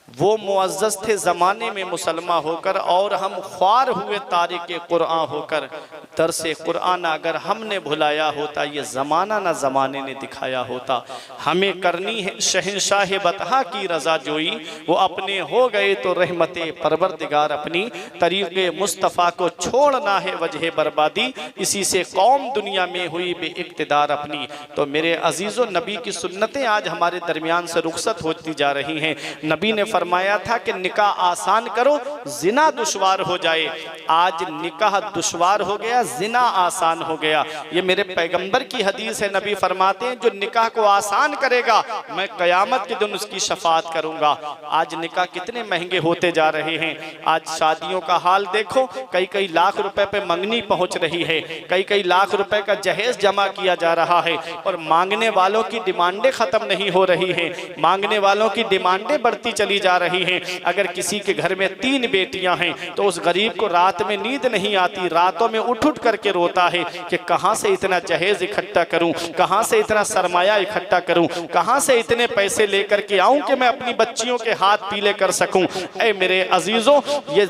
वो मुअज़्ज़ज़ थे ज़माने में मुसलमान होकर, और हम ख्वार हुए तारिक कुरान होकर। दरसे कुरान अगर हमने भुलाया होता, ये ज़माना ना ज़माने ने दिखाया होता। हमें करनी है शहंशाह बतहा की रज़ा जोई, वो अपने हो गए तो रहमते परवरदिगार अपनी। तरीक़े मुस्तफ़ा को छोड़ना है वजह बर्बादी, इसी से कौम दुनिया में हुई बेइक़्तिदार अपनी। तो मेरे अजीज़ों, नबी की सुन्नतें आज हमारे दरमियान से रुखसत होती जा रही हैं। नबी ने फरमाया था कि निकाह आसान करो, जिना दुश्वार हो जाए। आज निकाह दुश्वार हो गया, जिना आसान हो गया। ये मेरे पैगंबर की हदीस है। नबी फरमाते हैं जो निकाह को आसान करेगा मैं क़यामत के दिन उसकी शफाअत करूंगा। आज निकाह कितने महंगे होते जा रहे हैं। आज शादियों का हाल देखो, कई कई लाख रुपए पे मंगनी पहुंच रही है, कई कई लाख रुपए का जहेज जमा किया जा रहा है, और मांगने वालों की डिमांडें खत्म नहीं हो रही हैं। मांगने वालों की डिमांडें बढ़ती चली जा रही हैं। अगर किसी के घर में 3 बेटियां हैं तो उस गरीब को रात में नींद नहीं आती, रातों में उठ उठ करके रोता है कि कहां से इतना जहेज इकट्ठा करूं, कहां से इतना सरमाया इकट्ठा करूं, कहां से इतने पैसे लेकर के आऊं कि मैं अपनी बच्चियों के हाथ पीले कर सकूं। ऐ मेरे अजीजों, ये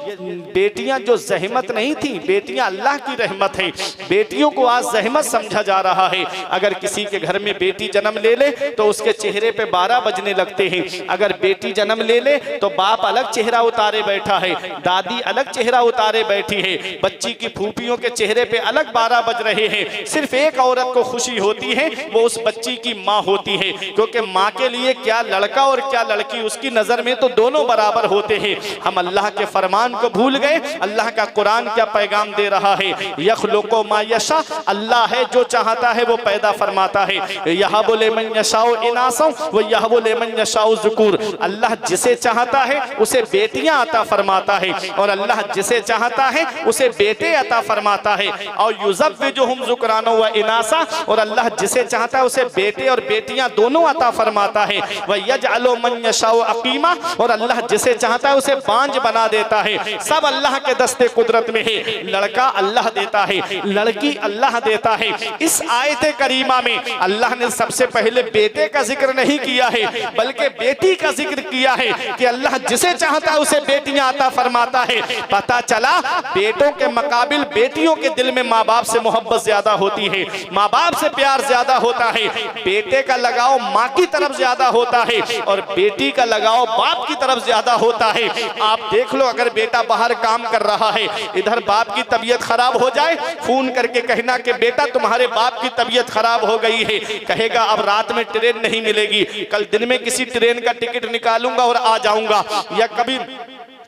बेटियां जो जहमत नहीं थी, बेटियां अल्लाह की रहमत है। बेटियों को आज जहमत समझा जा रहा है। अगर किसी के घर में बेटी जन्म ले ले तो उसके चेहरे पे 12 बजने लगते हैं। अगर बेटी जन्म ले ले तो बाप अलग चेहरा उतारे बैठा है, दादी अलग चेहरा उतारे बैठी है, बच्ची की फूफियों के चेहरे पे अलग 12 बज रहे हैं। सिर्फ एक औरत को खुशी होती है, वो उस बच्ची की माँ होती है, क्योंकि माँ के लिए क्या लड़का और क्या लड़की, उसकी नजर में तो दोनों बराबर होते हैं। हम अल्लाह के फरमान को भूल गए। अल्लाह का कुरान क्या पैगाम दे रहा है, यखलुकु मा यशा, अल्लाह है जो चाहता है वो पैदा फरमाता है। यहबु लिमन यशाउ इनासा व यहबु लिमन यशाउ ज़ुकूर, अल्लाह जिसे चाहता है उसे बेटियां अता फरमाता है और अल्लाह जिसे चाहता है उसे बेटे अता फरमाता है। और युज़व्विजुहुम ज़ुकराना व इनासा, और अल्लाह जिसे चाहता है उसे बेटे और बेटियां दोनों अता फरमाता है। व यजअलु मन यशाउ अकीमा, और अल्लाह जिसे चाहता है उसे बांझ बना देता है। सब अल्लाह के दस्ते कुदरत में है। लड़का अल्लाह देता है, लड़की अल्लाह देता है। इस आयत करीमा में अल्लाह ने सबसे पहले बेटे का जिक्र नहीं किया है, बल्कि बेटी का जिक्र किया है कि अल्लाह जिसे चाहता है उसे बेटियां अता फरमाता है। पता चला बेटों के मुकाबिल बेटियों के दिल में माँ बाप से मोहब्बत ज्यादा होती है, माँ बाप से प्यार ज्यादा होता है। बेटे का लगाव माँ की तरफ ज्यादा होता है और बेटी का लगाव बाप की तरफ ज्यादा होता है। आप देख लो, अगर बेटा बाहर काम कर रहा है, इधर बाप की तबीयत खराब हो जाए, फोन करके कहना कि बेटा तुम्हारे बाप की तबीयत खराब हो गई है, कहेगा अब रात में ट्रेन नहीं मिलेगी, कल दिन में किसी ट्रेन का टिकट निकालूंगा और आ जाऊंगा, या कभी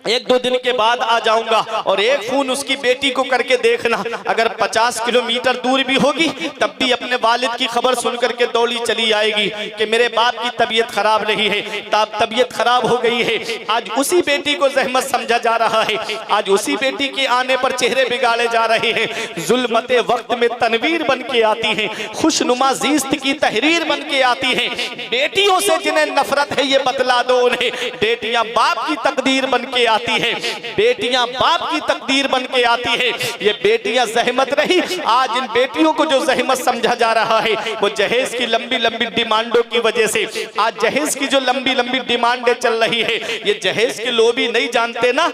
1-2 दिन के बाद आ जाऊंगा। और एक फोन उसकी बेटी को करके देखना, अगर 50 किलोमीटर दूर भी होगी तब भी अपने वालिद की खबर सुन करके दौड़ी चली आएगी कि मेरे बाप की तबीयत खराब नहीं है, तबीयत खराब हो गई है। आज उसी बेटी को जहमत समझा जा रहा है, आज उसी बेटी के आने पर चेहरे बिगाड़े जा रहे हैं। जुल्मते वक्त में तनवीर बन के आती है, खुशनुमा जीस्त की तहरीर बन के आती है। बेटियों से जिन्हें नफरत है ये बतला दो उन्हें, बेटियां बाप की तकदीर बन के आती है, बेटियां बाप की तकदीर बन के आती है। ये बेटियां जहमत रही, आज इन बेटियों को जो जहमत समझा जा रहा है वो जहेज की लंबी लंबी डिमांडों की वजह से। आज जहेज की जो लंबी लंबी डिमांडें चल रही है, ये जहेज के लोग भी नहीं जानते ना,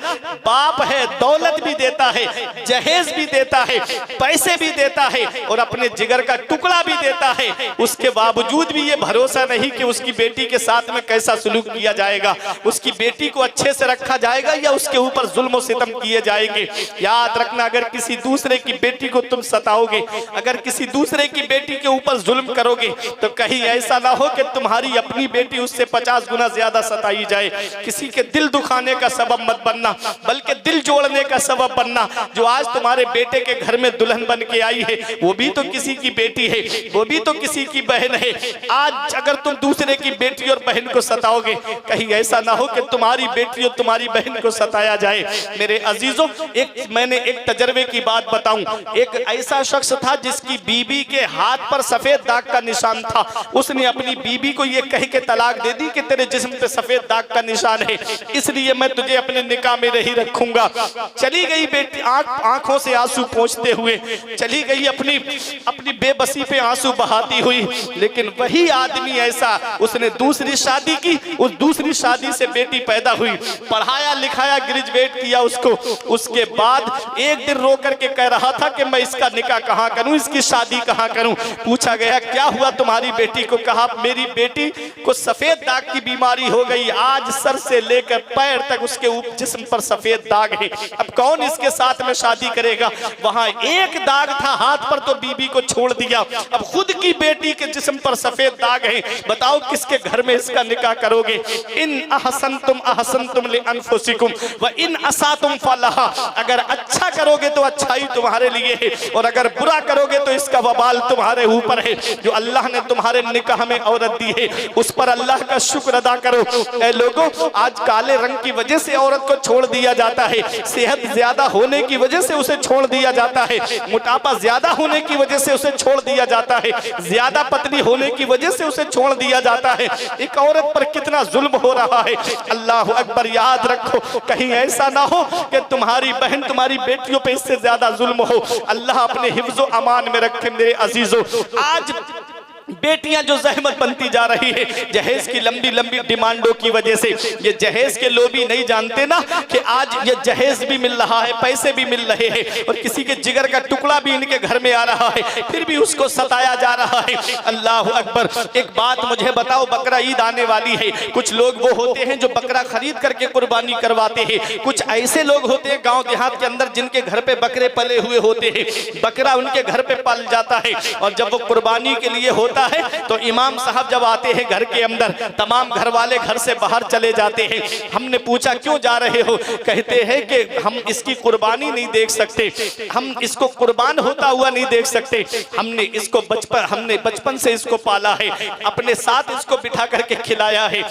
बाप है, दौलत भी देता है, जहेज भी देता है, पैसे भी देता है और अपने जिगर का टुकड़ा भी देता है। उसके बावजूद भी ये भरोसा नहीं कि उसकी बेटी के साथ में कैसा सलूक किया जाएगा, उसकी बेटी को अच्छे से रखा जाएगा या उसके ऊपर जुल्म सितम किए जाएंगे। याद रखना, अगर किसी दूसरे की बेटी को तुम सताओगे, अगर किसी दूसरे की बेटी के ऊपर जुल्म करोगे, तो कहीं ऐसा ना हो कि तुम्हारी अपनी बेटी उससे 50 गुना ज्यादा सताई जाए। किसी के दिल दुखाने का सबब मत बनना, बल्कि दिल जोड़ने का सबब बनना। जो आज तुम्हारे बेटे के घर में दुल्हन बन के आई है, वो भी तो किसी की बेटी है, वो भी तो किसी की बहन है। आज अगर तुम दूसरे की बेटी और बहन को सताओगे, कहीं ऐसा ना हो कि तुम्हारी बेटी और तुम्हारी बहन को सताया जाए। मेरे अजीजों, मैंने एक तजर्बे की बात बताऊं। एक ऐसा शख्स था जिसकी बीबी के हाथ पर सफेद दाग का निशान था। उसने अपनी बीबी को यह कह के तलाक दे दी कि तेरे जिस्म पे सफेद दाग का निशान है, इसलिए मैं तुझे अपने निकाह में नहीं रखूंगा। चली गई बेटी, आंखों से आंसू पोंछते हुए चली गई, अपनी बेबसी पे आंसू बहाती हुई। लेकिन वही आदमी ऐसा, उसने दूसरी शादी की, उस दूसरी शादी से बेटी पैदा हुई, पढ़ाया लिखाया, ग्रेजुएट किया उसको। उसके बाद एक दिन रो करके कह रहा था कि मैं इसका निकाह कहाँ करूं, इसकी शादी कहाँ करूं। पूछा गया क्या हुआ तुम्हारी बेटी को? कहा मेरी बेटी को सफेद दाग की बीमारी हो गई, आज सर से लेकर पैर तक उसके जिस्म पर सफेद दाग है। अब कौन इसके साथ में शादी करेगा? वहां एक दाग था हाथ पर तो बीबी को छोड़ दिया, अब खुद की बेटी के जिस्म पर सफेद दाग है। बताओ किसके घर में इसका निकाह करोगे? इन अहसनतुम लिअनफुसिकुम व इन असातुम फलहा, अगर अच्छा करोगे तो अच्छाई तुम्हारे लिए है और अगर बुरा करोगे तो इसका वबाल तुम्हारे ऊपर है। जो अल्लाह ने तुम्हारे निकाह में औरत दी है उस पर अल्लाह का शुक्र अदा करो। ऐ लोगों, आज काले रंग की वजह से औरत को छोड़ दिया जाता है, सेहत ज्यादा होने की वजह से उसे छोड़ दिया जाता है, मोटापा ज्यादा होने की वजह से उसे छोड़ दिया जाता है, ज्यादा पतली होने की वजह से उसे छोड़ दिया जाता है। एक औरत पर कितना जुल्म हो रहा है। अल्लाह अकबर, याद रखो कहीं ऐसा ना हो कि तुम्हारी बहन तुम्हारी बेटियों पे इससे ज्यादा जुल्म हो। अल्लाह अपने हिफ्ज़ो अमान में रखे। मेरे अजीजों, आज बेटियां जो जहमत बनती जा रही है जहेज की लंबी लंबी डिमांडों की वजह से। ये जहेज के लोग भी नहीं जानते ना कि आज ये जहेज भी मिल रहा है, पैसे भी मिल रहे हैं और किसी के जिगर का टुकड़ा भी इनके घर में आ रहा है, फिर भी उसको सताया जा रहा है। अल्लाह अकबर। एक बात मुझे बताओ, बकरा ईद आने वाली है, कुछ लोग वो होते हैं जो बकरा खरीद करके कुर्बानी करवाते हैं, कुछ ऐसे लोग होते हैं गांव देहात के अंदर जिनके घर पे बकरे पले हुए होते हैं, बकरा उनके घर पे पल जाता है और जब वो कुर्बानी के लिए होता है तो इमाम साहब जब आते हैं घर के अंदर, तमाम घर वाले घर से बाहर चले जाते हैं। हमने पूछा क्यों जा रहे हो? कहते हैं कि हम इसकी कुर्बानी नहीं देख सकते, हम इसको कुर्बान होता हुआ नहीं देख सकते। हमने बचपन से इसको पाला है, अपने साथ इसको बिठा करके खिलाया है,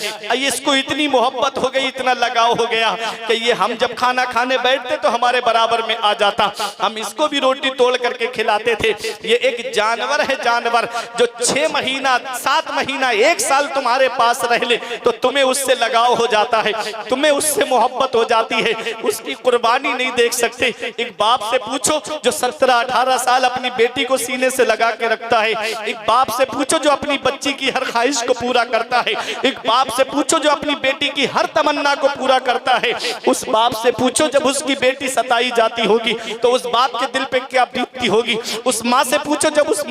इसको इतनी मोहब्बत हो गई, इतना लगाव हो गया कि ये हम जब खाना खाने बैठते तो हमारे बराबर में आ जाता, हम इसको भी रोटी तोड़ करके खिलाते थे। ये एक जानवर है, जानवर जो 6 महीना 7 महीना 1 साल तुम्हारे पास रह ले तो तुम्हें उससे लगाव हो जाता है, तुम्हें उससे मोहब्बत हो जाती है, उसकी कुर्बानी नहीं देख सकते। एक बाप से पूछो जो 17-18 साल अपनी बेटी को सीने से लगा के रखता है, एक बाप से पूछो जो अपनी बच्ची की हर ख्वाहिश को पूरा करता है, एक बाप से पूछो जो अपनी बेटी की हर तमन्ना को पूरा करता है। उस बाप से पूछो जब उसकी बेटी सताई जाती होगी तो उस बाप के दिल पे क्या बीतती होगी। उस माँ से पूछो जब उस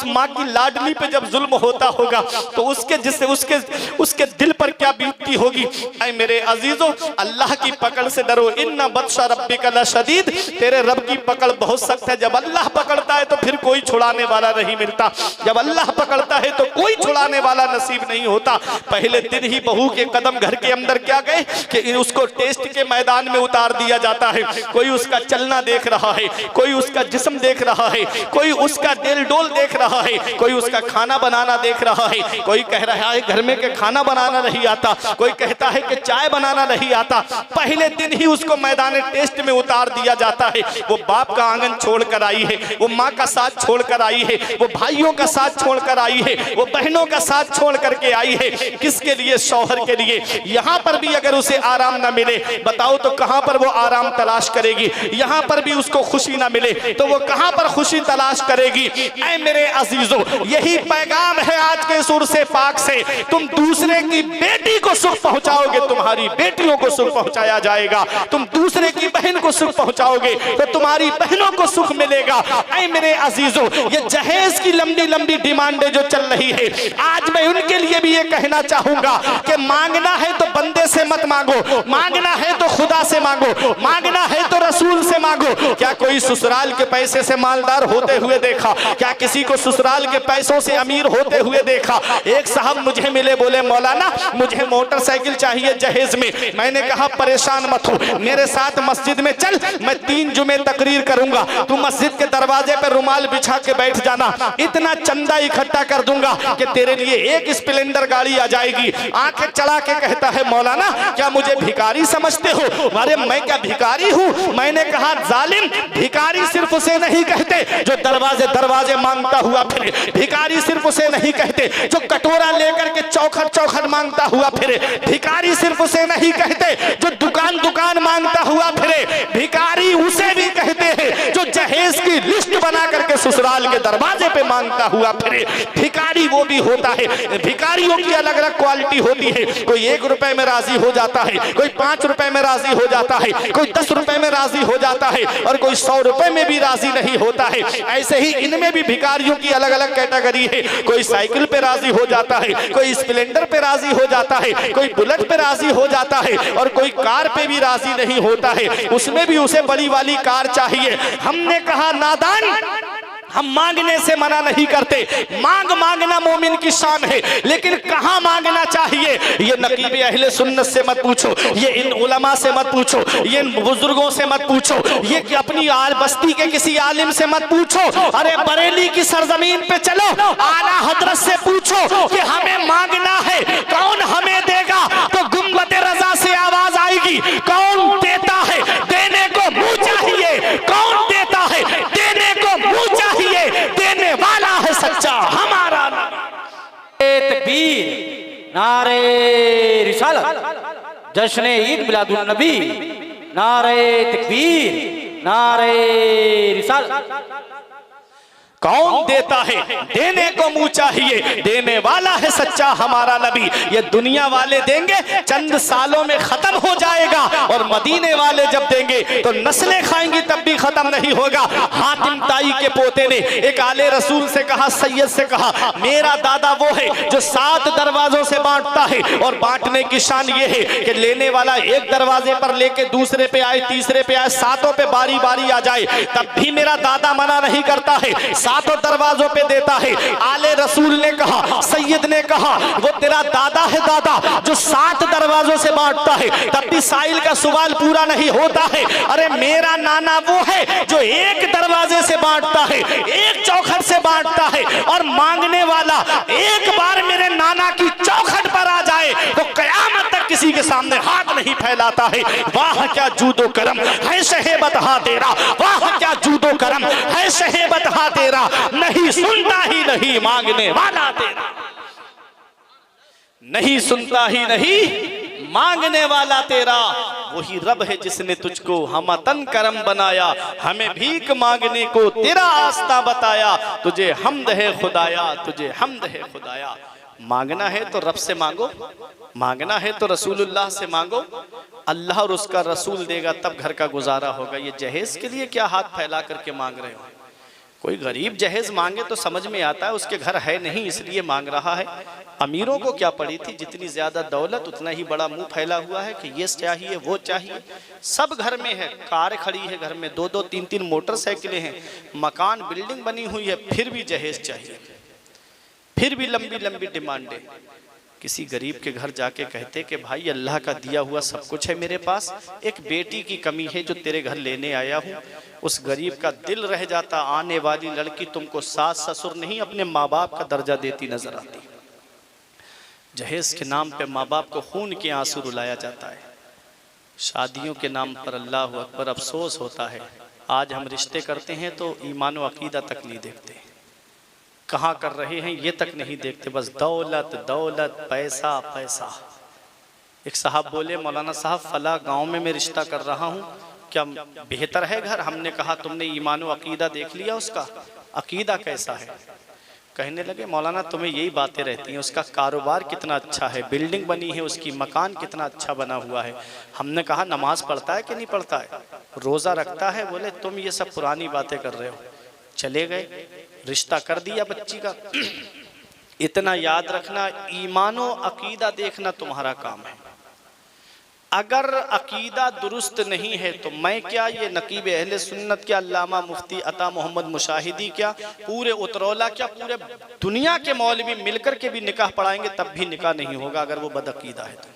माँ की लाडली पे जब जुल्म होता होगा तो उसके दिल पर क्या बीतती होगी। ऐ मेरे अजीजों, अल्लाह की पकड़ से डरो, इन्ना बत्शा रब्बिका लशदीद, तेरे रब की पकड़ बहुत सख्त है। जब अल्लाह पकड़ता है तो फिर कोई छुड़ाने वाला नहीं मिलता, जब अल्लाह पकड़ता है तो कोई छुड़ाने वाला नसीब नहीं होता। पहले दिन ही बहू के कदम घर के अंदर क्या गए कि उसको टेस्ट के मैदान में उतार दिया जाता है। कोई उसका चलना देख रहा है, कोई उसका जिस्म देख रहा है, कोई उसका दिल डोल देख रहा है, कोई उसका खाना बनाना देख रहा है, कोई कह रहा है घर में के खाना बनाना नहीं आता, कोई कहता है कि चाय बनाना नहीं आता। पहले दिन ही उसको मैदान टेस्ट में उतार दिया जाता है। वो बाप का आंगन छोड़कर आई है, वो माँ का साथ छोड़कर आई है, वो भाइयों का साथ छोड़कर आई है, वो बहनों का साथ छोड़ करके आई है। किसके लिए? शौहर के लिए। यहाँ पर भी अगर उसे आराम न मिले, बताओ तो कहाँ पर वो आराम तलाश करेगी? यहाँ पर भी उसको खुशी न मिले तो वो कहाँ पर खुशी तलाश करेगी? ऐ मेरे अजीजों, यही पैगाम है आज के सुर से पाक से। तुम दूसरे की बेटी को सुख पहुंचाओगे, तुम्हारी बेटियों को सुख पहुंचाया जाएगा। तुम दूसरे की बहन को सुख पहुंचाओगे तो तुम्हारी बहनों को सुख मिलेगा। ऐ मेरे अजीजों, ये जहेज की लंबी लंबी डिमांडें जो चल रही है, आज मैं उनके लिए भी ये कहना चाहूंगा कि मांगना है तो बंदे से मत मांगो, मांगना है तो खुदा से मांगो, मांगना है तो रसूल से मांगो। क्या कोई ससुराल के पैसे से मालदार होते हुए देखा? क्या किसी को ससुराल के पैसों से अमीर होते हुए देखा? एक साहब मुझे मिले, बोले मौलाना मुझे मोटरसाइकिल चाहिए जहेज में। मैंने कहा परेशान मत हो, मेरे साथ मस्जिद में चल, मैं 3 जुमे तकरीर करूंगा, तू मस्जिद के दरवाजे पर रुमाल बिछा के बैठ जाना, इतना चंदा इकट्ठा कर दूंगा कि तेरे लिए एक स्प्लेंडर गाड़ी आ जाएगी। आंखें चढ़ा के कहता है मौलाना क्या मुझे भिखारी समझते हो? अरे मैं क्या भिखारी हूँ? मैंने कहा जालिम, भिखारी सिर्फ उसे नहीं कहते जो दरवाजे दरवाजे मांगता हुआ फिरे, भिखारी सिर्फ उसे नहीं कहते जो कटोरा लेकर के चौखट चौखट मांगता हुआ फिरे, भिखारी सिर्फ उसे नहीं कहते जो दुकान दुकान मांगता हुआ फिरे, भिखारी उसे भी कहते हैं जो जहेज की लिस्ट बना करके ससुराल के दरवाजे पे मांगता हुआ फिरे। भिखारी वो भी होता है, भिखारियों की अलग अलग क्वालिटी होती है। कोई 1 रुपए में राजी हो जाता है, कोई 5 रुपए में राजी हो जाता है, कोई 10 रुपए में राजी हो जाता है और कोई 100 रुपए में भी राजी नहीं होता है। ऐसे ही इनमें भी भिखारियों की अलग अलग कैटेगरी है। कोई साइकिल पे राजी हो जाता है, कोई स्प्लेंडर पे राजी हो जाता है, कोई बुलेट पे राजी हो जाता है और कोई कार पे भी राजी नहीं होता है, उसमें भी उसे बड़ी वाली कार चाहिए। हमने कहा नादान, हम मांगने से मना नहीं करते, मांगना मोमिन की शान है, लेकिन कहां मांगना चाहिए ये नकीब अहले सुन्नत से मत पूछो, ये इन उलमा से मत पूछो, ये इन बुजुर्गों से मत पूछो, ये अपनी बस्ती के किसी आलिम से मत पूछो। अरे बरेली की सरजमीन पे चलो, आला हजरत से पूछो कि हमें मांगना है, कौन हमें देगा? तो गुंबद रजा से आवाज आएगी, कौन देता है? देने को मुंह चाहिए। कौन देता है? देने को मुंह चाहिए। देने वाला है सच्चा हमारा। तकबीर, नारे रिसालत, जश्न ईद मिलादुन नबी, नारे तकबीर, नारे रिसालत। कौन देता है, देने को मुंह चाहिए, देने वाला है सच्चा हमारा नबी। ये दुनिया वाले देंगे चंद सालों में खत्म हो जाएगा, और मदीने वाले जब देंगे तो नस्लें खाएंगी तब भी खत्म नहीं होगा। हातिम ताई के पोते ने एक आले रसूल से कहा, सैयद से कहा, मेरा दादा वो है जो 7 दरवाजों से बांटता है, और बांटने की शान ये है कि लेने वाला एक दरवाजे पर लेके दूसरे पे आए, तीसरे पे आए, 7 पे बारी बारी आ जाए, तब भी मेरा दादा मना नहीं करता है, 7 दरवाजों पे देता है। आले रसूल ने कहा, सैयद ने कहा, वो तेरा दादा है दादा जो 7 दरवाजों से बांटता है, तब भी साइल का सवाल पूरा नहीं होता है। अरे मेरा नाना वो है जो एक दरवाजे से बांटता है, एक चौखट से बांटता है, और मांगने वाला एक बार मेरे नाना की चौखट पर आ जाए तो कयामत तक किसी के सामने हाथ नहीं फैलाता है। वाह क्या जूदो करम है शहेबत हा तेरा, वाह क्या जूदो करम है शहेबत हा तेरा, नहीं सुनता ही नहीं मांगने वाला तेरा, नहीं सुनता ही नहीं मांगने वाला तेरा। वही रब है जिसने तुझको हमतन करम बनाया, हमें भीख मांगने को तेरा आस्था बताया। तुझे हम्द है खुदाया, तुझे हम्द है खुदाया। मांगना है तो रब से मांगो, मांगना है तो रसूलुल्लाह से मांगो, अल्लाह और उसका रसूल देगा तब घर का गुजारा होगा। ये जहेज के लिए क्या हाथ फैला करके मांग रहे हो? कोई गरीब जहेज मांगे तो समझ में आता है उसके घर है नहीं इसलिए मांग रहा है। अमीरों को क्या पड़ी थी, जितनी ज्यादा दौलत उतना ही बड़ा मुंह फैला हुआ है कि ये चाहिए वो चाहिए। सब घर में है, कार खड़ी है घर में, 2-2 3-3 मोटरसाइकिलें हैं, मकान बिल्डिंग बनी हुई है, फिर भी जहेज चाहिए, फिर भी लंबी लंबी डिमांडें। किसी गरीब के घर जाके कहते कि भाई अल्लाह का दिया हुआ सब कुछ है मेरे पास, एक बेटी की कमी है जो तेरे घर लेने आया हूँ। उस गरीब का दिल रह जाता, आने वाली लड़की तुमको सास ससुर नहीं अपने माँ बाप का दर्जा देती नजर आती। जहेज के नाम पे माँ बाप को खून के आंसू रुलाया जाता है। शादियों के नाम पर अल्लाह अकबर अफसोस होता है, आज हम रिश्ते करते हैं तो ईमान व अकीदा तक नहीं देखते, कहाँ कर रहे हैं ये तक नहीं देखते, बस दौलत दौलत पैसा पैसा। एक साहब बोले, मौलाना साहब फला गांव में मैं रिश्ता कर रहा हूँ, क्या बेहतर है घर? हमने कहा तुमने ईमान व अकीदा देख लिया, उसका अकीदा कैसा है? कहने लगे मौलाना तुम्हें यही बातें रहती हैं, उसका कारोबार कितना अच्छा है, बिल्डिंग बनी है उसकी, मकान कितना अच्छा बना हुआ है। हमने कहा नमाज पढ़ता है कि नहीं पढ़ता है, रोज़ा रखता है? बोले तुम ये सब पुरानी बातें कर रहे हो। चले गए, रिश्ता कर दिया बच्ची का। इतना याद रखना, ईमानो अकीदा देखना तुम्हारा काम है। अगर अकीदा दुरुस्त नहीं है तो मैं क्या, ये नकीब अहले सुन्नत क्या, अल्लामा मुफ्ती अता मोहम्मद मुशाहिदी क्या, पूरे उतरौला क्या, पूरे दुनिया के मौलवी मिलकर के भी निकाह पढ़ाएंगे तब भी निकाह नहीं होगा अगर वो बदअकीदा है तो।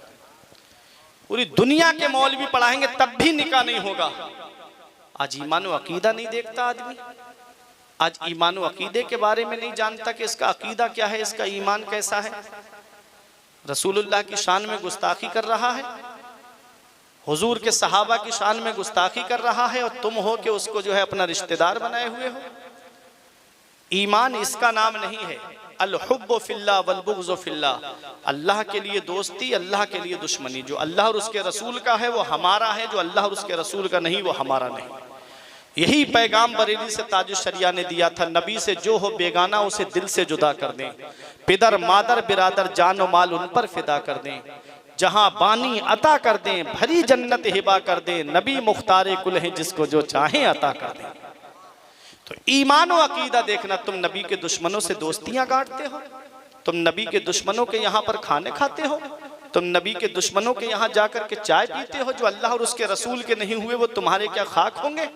पूरी दुनिया के मौलवी पढ़ाएंगे तब भी निकाह नहीं होगा। आज ईमान व अकीदा नहीं देखता आदमी, आज ईमान व अकीदे के बारे में नहीं जानता कि इसका अकीदा क्या है, इसका ईमान कैसा है। रसूलुल्लाह की शान में गुस्ताखी कर रहा है, हुजूर के सहाबा की शान में गुस्ताखी कर रहा है, और तुम हो कि उसको जो है अपना रिश्तेदार बनाए हुए हो। ईमान इसका नाम नहीं है। अल हुब्बु फिल्लाह वल बुग़्ज़ु फिल्लाह, अल्लाह के लिए दोस्ती, अल्लाह के लिए दुश्मनी। जो अल्लाह और उसके रसूल का है वो हमारा है, जो अल्लाह और उसके रसूल का नहीं वो हमारा नहीं। यही पैगाम बरेली से ताजुश शरिया ने दिया था, नबी से जो हो बेगाना उसे दिल से जुदा कर दें, पिदर मादर बिरादर जान व माल उन पर फिदा कर दें, जहां बानी अता कर दें, भरी जन्नत हिबा कर दें, नबी मुख्तारे कुल हैं जिसको जो चाहें अता कर दें। तो ईमान व अकीदा देखना, तुम नबी के दुश्मनों से दोस्तियां गांठते हो, तुम नबी के दुश्मनों के यहाँ पर खाने खाते हो, तुम नबी के दुश्मनों के यहाँ जाकर के चाय पीते हो, जो अल्लाह और उसके रसूल के नहीं हुए वो तुम्हारे क्या खाक होंगे?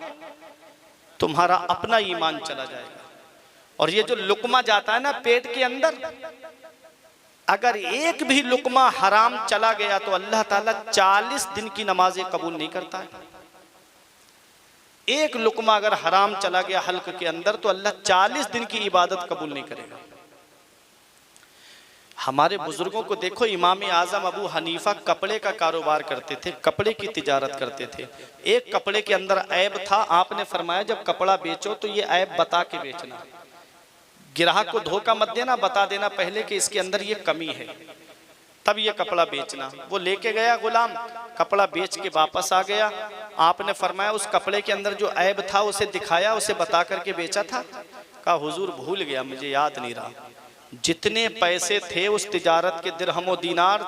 तुम्हारा अपना ईमान चला जाएगा। और ये जो लुकमा जाता है ना पेट के अंदर, अगर एक भी लुकमा हराम चला गया तो अल्लाह ताला 40 दिन की नमाजें कबूल नहीं करता है। एक लुकमा अगर हराम चला गया हल्क के अंदर तो अल्लाह 40 दिन की इबादत कबूल नहीं करेगा। हमारे बुजुर्गों को देखो, इमाम आजम अबू हनीफा कपड़े का कारोबार करते थे, कपड़े की तिजारत करते थे। एक कपड़े के अंदर ऐब था, आपने फरमाया जब कपड़ा बेचो तो ये ऐब बता के बेचना, ग्राहक को धोखा मत देना, बता देना पहले कि इसके अंदर ये कमी है, तब ये कपड़ा बेचना। वो लेके गया गुलाम, कपड़ा बेच के वापस आ गया। आपने फरमाया उस कपड़े के अंदर जो ऐब था उसे दिखाया, उसे बता करके बेचा था? कहा हुजूर भूल गया, मुझे याद नहीं रहा। जितने पैसे थे उस तिजारत के दिरहम और दीनार,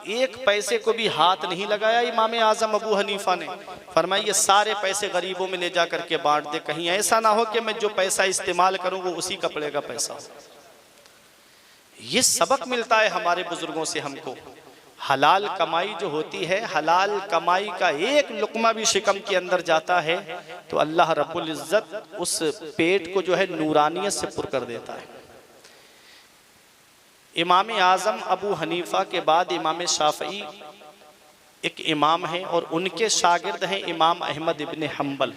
एक पैसे को भी हाथ नहीं लगाया इमाम आज़म अबू हनीफा ने। फरमाया ये सारे पैसे गरीबों में ले जा करके बांट दे, कहीं ऐसा ना हो कि मैं जो पैसा इस्तेमाल करूं वो उसी कपड़े का पैसा हो। ये सबक मिलता है हमारे बुजुर्गों से हमको। हलाल कमाई जो होती है, हलाल कमाई का एक लुकमा भी शिकम के अंदर जाता है तो अल्लाह रब्बुल इज्जत उस पेट को जो है नूरानियत से पुर कर देता है। इमाम आज़म अबू हनीफा के बाद इमाम शाफ़ई एक इमाम हैं और उनके शागिर्द हैं इमाम अहमद इब्ने हम्बल।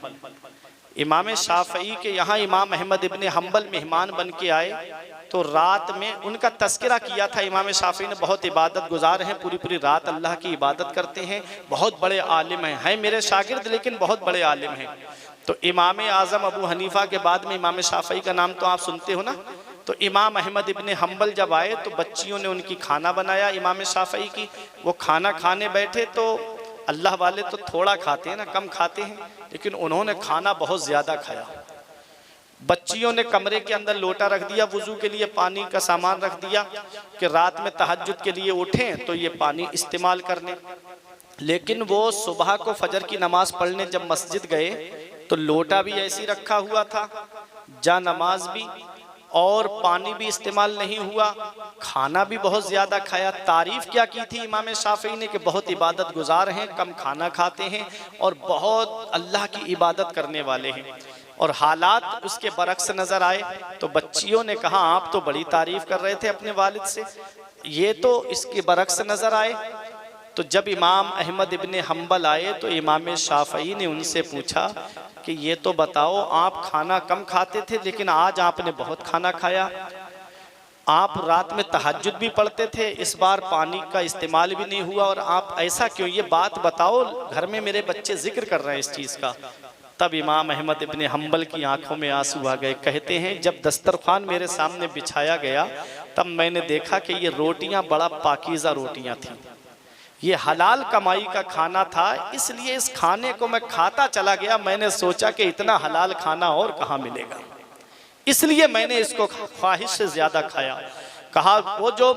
इमाम शाफ़ई के यहाँ इमाम अहमद इब्ने हम्बल मेहमान बन के आए तो रात में उनका तस्करा किया था। इमाम शाफ़ई ने बहुत इबादत गुजार हैं, पूरी पूरी रात अल्लाह की इबादत करते हैं, बहुत बड़े आलिम हैं मेरे शागिर्द लेकिन बहुत बड़े आलिम हैं। तो इमाम आज़म अबू हनीफा के बाद में इमाम शाफ़ई का नाम तो आप सुनते हो ना। तो इमाम अहमद इब्ने हम्बल जब आए तो बच्चियों ने उनकी खाना बनाया इमाम शाफ़ई की। वो खाना खाने बैठे तो अल्लाह वाले तो थोड़ा खाते हैं ना, कम खाते हैं, लेकिन उन्होंने खाना बहुत ज़्यादा खाया। बच्चियों ने कमरे के अंदर लोटा रख दिया, वुज़ू के लिए पानी का सामान रख दिया कि रात में तहज्जुद के लिए उठें तो ये पानी इस्तेमाल करने। लेकिन वो सुबह को फजर की नमाज पढ़ने जब मस्जिद गए तो लोटा भी ऐसी रखा हुआ था, जा नमाज भी और पानी भी इस्तेमाल नहीं हुआ, खाना भी बहुत ज़्यादा खाया। तारीफ़ क्या की थी इमाम शाफ़ई ने कि बहुत इबादत गुजार हैं, कम खाना खाते हैं और बहुत अल्लाह की इबादत करने वाले हैं। और हालात उसके बरक्स नज़र आए तो बच्चियों ने कहा आप तो बड़ी तारीफ़ कर रहे थे अपने वालिद से, ये तो इसके बरक्स नज़र आए। तो जब इमाम अहमद इब्ने हम्बल आए तो इमाम शाफ़ई ने उनसे पूछा कि ये तो बताओ आप खाना कम खाते थे लेकिन आज आपने बहुत खाना खाया, आप रात में तहज्जुद भी पढ़ते थे, इस बार पानी का इस्तेमाल भी नहीं हुआ और आप ऐसा क्यों, ये बात बताओ, घर में मेरे बच्चे जिक्र कर रहे हैं इस चीज़ का। तब इमाम अहमद इब्ने हम्बल की आंखों में आंसू आ गए। कहते हैं जब दस्तरखान मेरे सामने बिछाया गया तब मैंने देखा कि ये रोटियां बड़ा पाकीज़ा रोटियां थीं, ये हलाल कमाई का खाना था, इसलिए इस खाने को मैं खाता चला गया। मैंने सोचा कि इतना हलाल खाना और कहाँ मिलेगा, इसलिए मैंने इसको ख्वाहिश से ज़्यादा खाया। कहा वो जो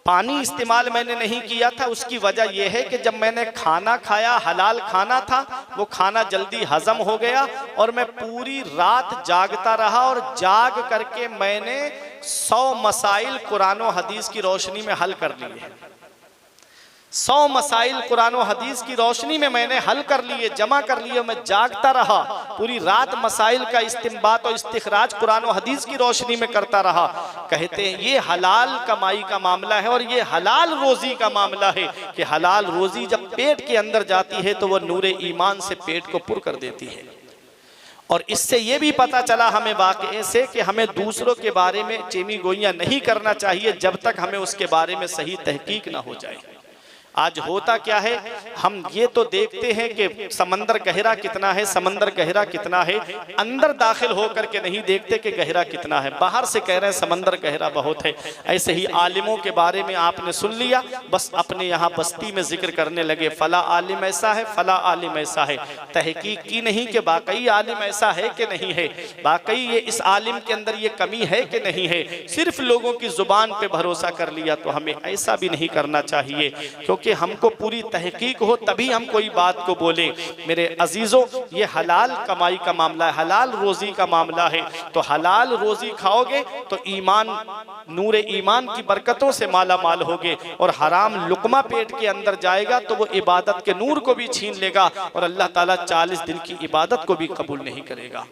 पानी इस्तेमाल मैंने नहीं किया था उसकी वजह यह है कि जब मैंने खाना खाया, हलाल खाना था, वो खाना जल्दी हजम हो गया और मैं पूरी रात जागता रहा और जाग करके मैंने 100 मसाइल कुरान और हदीस की रोशनी में हल कर लिए। 100 मसाइल कुरान और हदीस की रोशनी में मैंने हल कर लिए, जमा कर लिए। मैं जागता रहा पूरी रात, मसाइल का इस्तिंबात और इस्तिखराज कुरान और हदीस की रोशनी में करता रहा। कहते हैं ये हलाल कमाई का मामला है और ये हलाल रोजी का मामला है कि हलाल रोजी जब पेट के अंदर जाती है तो वह नूरे ईमान से पेट को पुर कर देती है। और इससे ये भी पता चला हमें वाक़े से कि हमें दूसरों के बारे में चेमी गोइयाँ नहीं करना चाहिए जब तक हमें उसके बारे में सही तहकीक ना हो जाए। आज होता क्या है, हम ये तो देखते हैं कि समंदर गहरा कितना है, समंदर गहरा कितना है, अंदर दाखिल होकर के नहीं देखते कि गहरा कितना है। बाहर से कह रहे हैं समंदर गहरा बहुत है। ऐसे ही आलिमों के बारे में आपने सुन लिया, बस अपने यहाँ बस्ती में जिक्र करने लगे, फला आलिम ऐसा है, फला आलिम ऐसा है। तहकीक की नहीं कि वाकई आलिम ऐसा है कि नहीं है, वाकई ये इस आलिम के अंदर ये कमी है कि नहीं है। सिर्फ लोगों की जुबान पे भरोसा कर लिया तो हमें ऐसा भी नहीं करना चाहिए, क्योंकि कि हमको पूरी तहकीक हो तभी हम कोई बात को बोलें। मेरे अजीजों, ये हलाल कमाई का मामला है, हलाल रोजी का मामला है। तो हलाल रोजी खाओगे तो ईमान, नूरे ईमान की बरकतों से माला माल होगे, और हराम लुकमा पेट के अंदर जाएगा तो वो इबादत के नूर को भी छीन लेगा और अल्लाह ताला 40 दिन की इबादत को भी कबूल नहीं करेगा।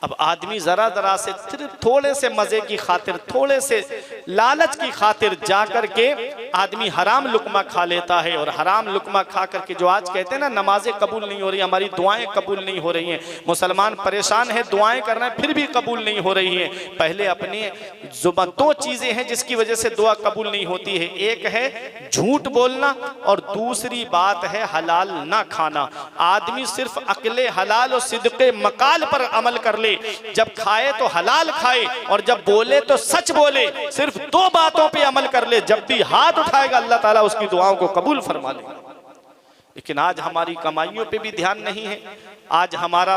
अब आदमी जरा जरा से, सिर्फ थोड़े से मजे की खातिर, थोड़े से लालच की खातिर जाकर के आदमी हराम लुकमा खा लेता है। और हराम लुकमा खा करके जो आज कहते हैं ना नमाजें कबूल नहीं हो रही, हमारी दुआएं कबूल नहीं हो रही हैं, मुसलमान परेशान है, दुआएं कर रहे हैं फिर भी कबूल नहीं हो रही हैं। पहले अपने जुबान, 2 चीजें हैं जिसकी वजह से दुआ कबूल नहीं होती है, एक है झूठ बोलना और दूसरी बात है हलाल ना खाना। आदमी सिर्फ अकले हलाल और सिद्के मकाल पर अमल कर ले, जब खाए तो हलाल खाए और जब बोले तो सच बोले। सिर्फ 2 बातों पे अमल कर ले, जब भी हाथ उठाएगा अल्लाह ताला उसकी दुआओं को कबूल फरमा लेगा। लेकिन आज हमारी कमाइयों पे भी ध्यान नहीं है, आज हमारा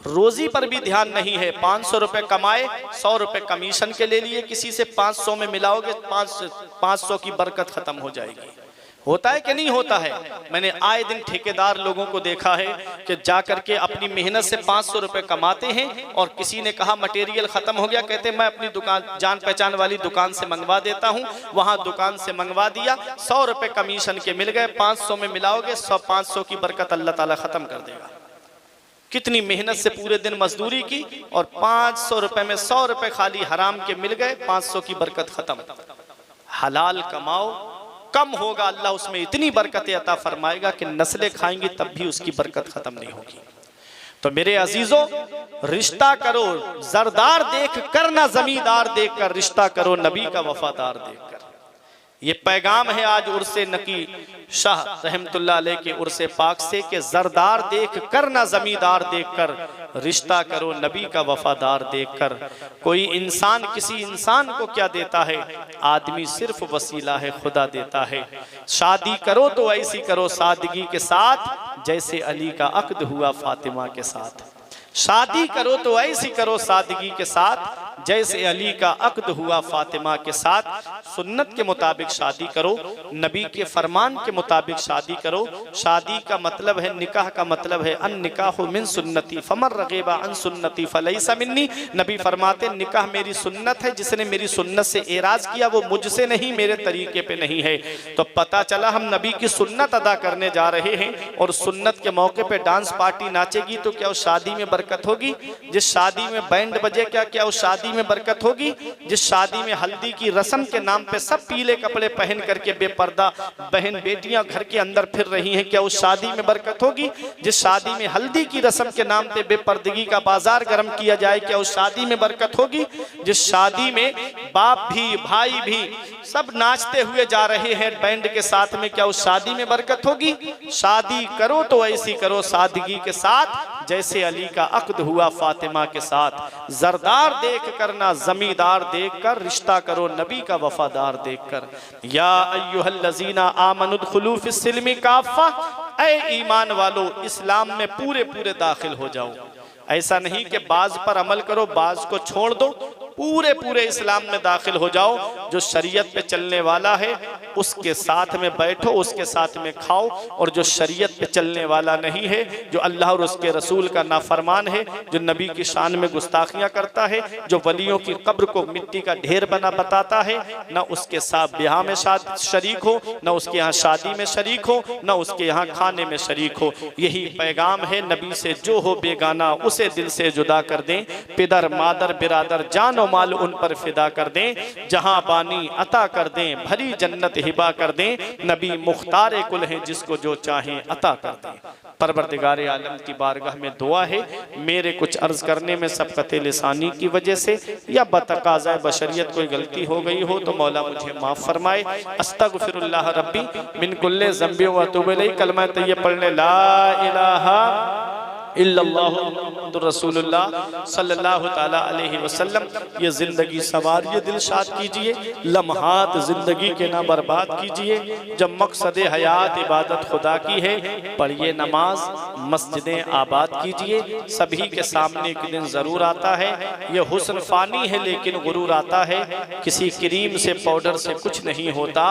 रोजी पर भी ध्यान नहीं है। 500 रुपए कमाए, 100 रुपए कमीशन के ले लिए किसी से, 500 में मिलाओगे 500 की बरकत खत्म हो जाएगी। होता है कि नहीं होता है? मैंने आए दिन ठेकेदार लोगों को देखा है कि जाकर के अपनी मेहनत से 500 रुपए कमाते हैं और किसी ने कहा मटेरियल खत्म हो गया, कहते मैं अपनी दुकान, जान पहचान वाली दुकान से मंगवा देता हूं। वहां दुकान से मंगवा दिया, 100 रुपए कमीशन के मिल गए, 500 में मिलाओगे 500 की बरकत अल्लाह ताला खत्म कर देगा। कितनी मेहनत से पूरे दिन मजदूरी की और 500 रुपए में 100 रुपए खाली हराम के मिल गए, 500 की बरकत खत्म। हलाल कमाओ, कम होगा, अल्लाह उसमें इतनी बरकतें अता फरमाएगा कि नस्लें खाएंगी तब भी उसकी बरकत खत्म नहीं होगी। तो मेरे अजीजों, रिश्ता करो जरदार देख कर ना जमींदार देख कर, रिश्ता करो नबी का वफादार देख कर। ये पैगाम है आज उर्से नकी शाह रहमतुल्लाह अलैह के उर्से पाक से कि जरदार देख कर ना जमींदार देख कर, रिश्ता करो नबी का वफादार देख कर। कोई इंसान किसी इंसान को क्या देता है? आदमी सिर्फ वसीला है, खुदा देता है। शादी करो तो ऐसी करो सादगी के साथ जैसे अली का अक्द हुआ फातिमा के साथ। शादी करो तो ऐसी करो सादगी के साथ जैसे अली का अक्द हुआ फातिमा के साथ। सुन्नत के मुताबिक शादी करो, नबी के फरमान के मुताबिक शादी करो। शादी का मतलब है, निकाह का मतलब है अन निकाहु मिन सुन्नती फमर रगीबा अन सुन्नती फलैसा मिन्नी। नबी फरमाते निकाह मेरी सुन्नत है, जिसने मेरी सुन्नत से एराज किया वो मुझसे नहीं, मेरे तरीके पे नहीं है। तो पता चला हम नबी की सुन्नत अदा करने जा रहे हैं और सुन्नत के मौके पे डांस पार्टी नाचेगी तो क्या उस शादी में बरकत होगी? जिस शादी में बैंड बजे क्या उस शादी में बरकत होगी? जिस शादी में हल्दी की रस्म के नाम पे सब पीले कपड़े पहन करके बेपर्दा बहन बेटियां घर के अंदर फिर रही हैं, क्या उस शादी में बरकत होगी? जिस शादी में हल्दी की रस्म के नाम पे बेपर्दगी का बाजार गर्म किया जाए, क्या उस शादी में बरकत होगी? जिस शादी में बाप भी भाई भी सब नाचते हुए जा रहे हैं बैंड के साथ में, क्या उस शादी में बरकत होगी? शादी करो तो ऐसी करो सादगी के साथ जैसे अली का अक्द हुआ फातिमा के साथ। जरदार देख कर ना जमींदार देख कर, रिश्ता करो नबी का वफादार देख कर। या अय्युहल्लज़ीना आमनुदखुलू फिस्सिल्मि काफ़ा, ऐ ईमान वालो इस्लाम में पूरे पूरे दाखिल हो जाओ। ऐसा नहीं कि बाज पर अमल करो बाज को छोड़ दो, पूरे पूरे इस्लाम में दाखिल हो जाओ। जो शरीयत पे चलने वाला है उसके साथ में बैठो, उसके साथ में खाओ, और जो शरीयत पे चलने वाला नहीं है, जो अल्लाह और उसके रसूल का नाफरमान है, जो नबी की शान में गुस्ताखियां करता है, जो वलियों की कब्र को मिट्टी का ढेर बना बताता है, न उसके साथ ब्याह में शरीक हो, न उसके यहाँ शादी में शरीक हो, न उसके यहाँ खाने में शरीक हो। यही पैगाम है नबी से, जो हो बेगाना उसे दिल से जुदा कर दें, पिदर मादर बिरादर जान माल उन पर फिदा कर दें, जहां बानी अता कर दें, भरी जन्नत हिबा कर दें। नबी मुख्तार कुल हैं, जिसको जो चाहें अता कर दें। परवरदिगार आलम की बारगाह में दुआ है, मेरे कुछ अर्ज करने में सबकत लिसानी की वजह से या बतकाज़ा बशरियत कोई गलती हो गई हो तो मौला मुझे माफ़ फरमाए। अस्तगफिरुल्लाह रब्बी मिन कुल्ले ज़ंबि व अतूबु इलैह। कलमा तय्यब पढ़ ले, ला इलाहा इल्लल्लाहु मुहम्मदुर रसूलुल्लाह सल्लल्लाहु ताला अलैहि वसल्लम। ये जिंदगी सवारिए, दिलशाद कीजिए, लम्हात जिंदगी के ना बर्बाद कीजिए। जब मकसद हयात इबादत खुदा की है, पढ़िए नमाज, मस्जिदें आबाद कीजिए। सभी के सामने एक दिन ज़रूर आता है, ये हुस्न फ़ानी है लेकिन गुरूर आता है। किसी क्रीम से पाउडर से कुछ नहीं होता,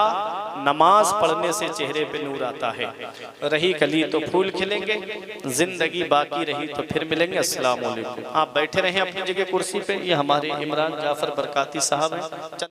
नमाज पढ़ने से चेहरे पे नूर आता है। रही कली तो फूल खिलेंगे, जिंदगी बाकी रही तो फिर मिलेंगे। अस्सलाम वालेकुम। आप बैठे रहें अपनी जगह कुर्सी पे। ये हमारे इमरान जाफर बरकाती साहब हैं।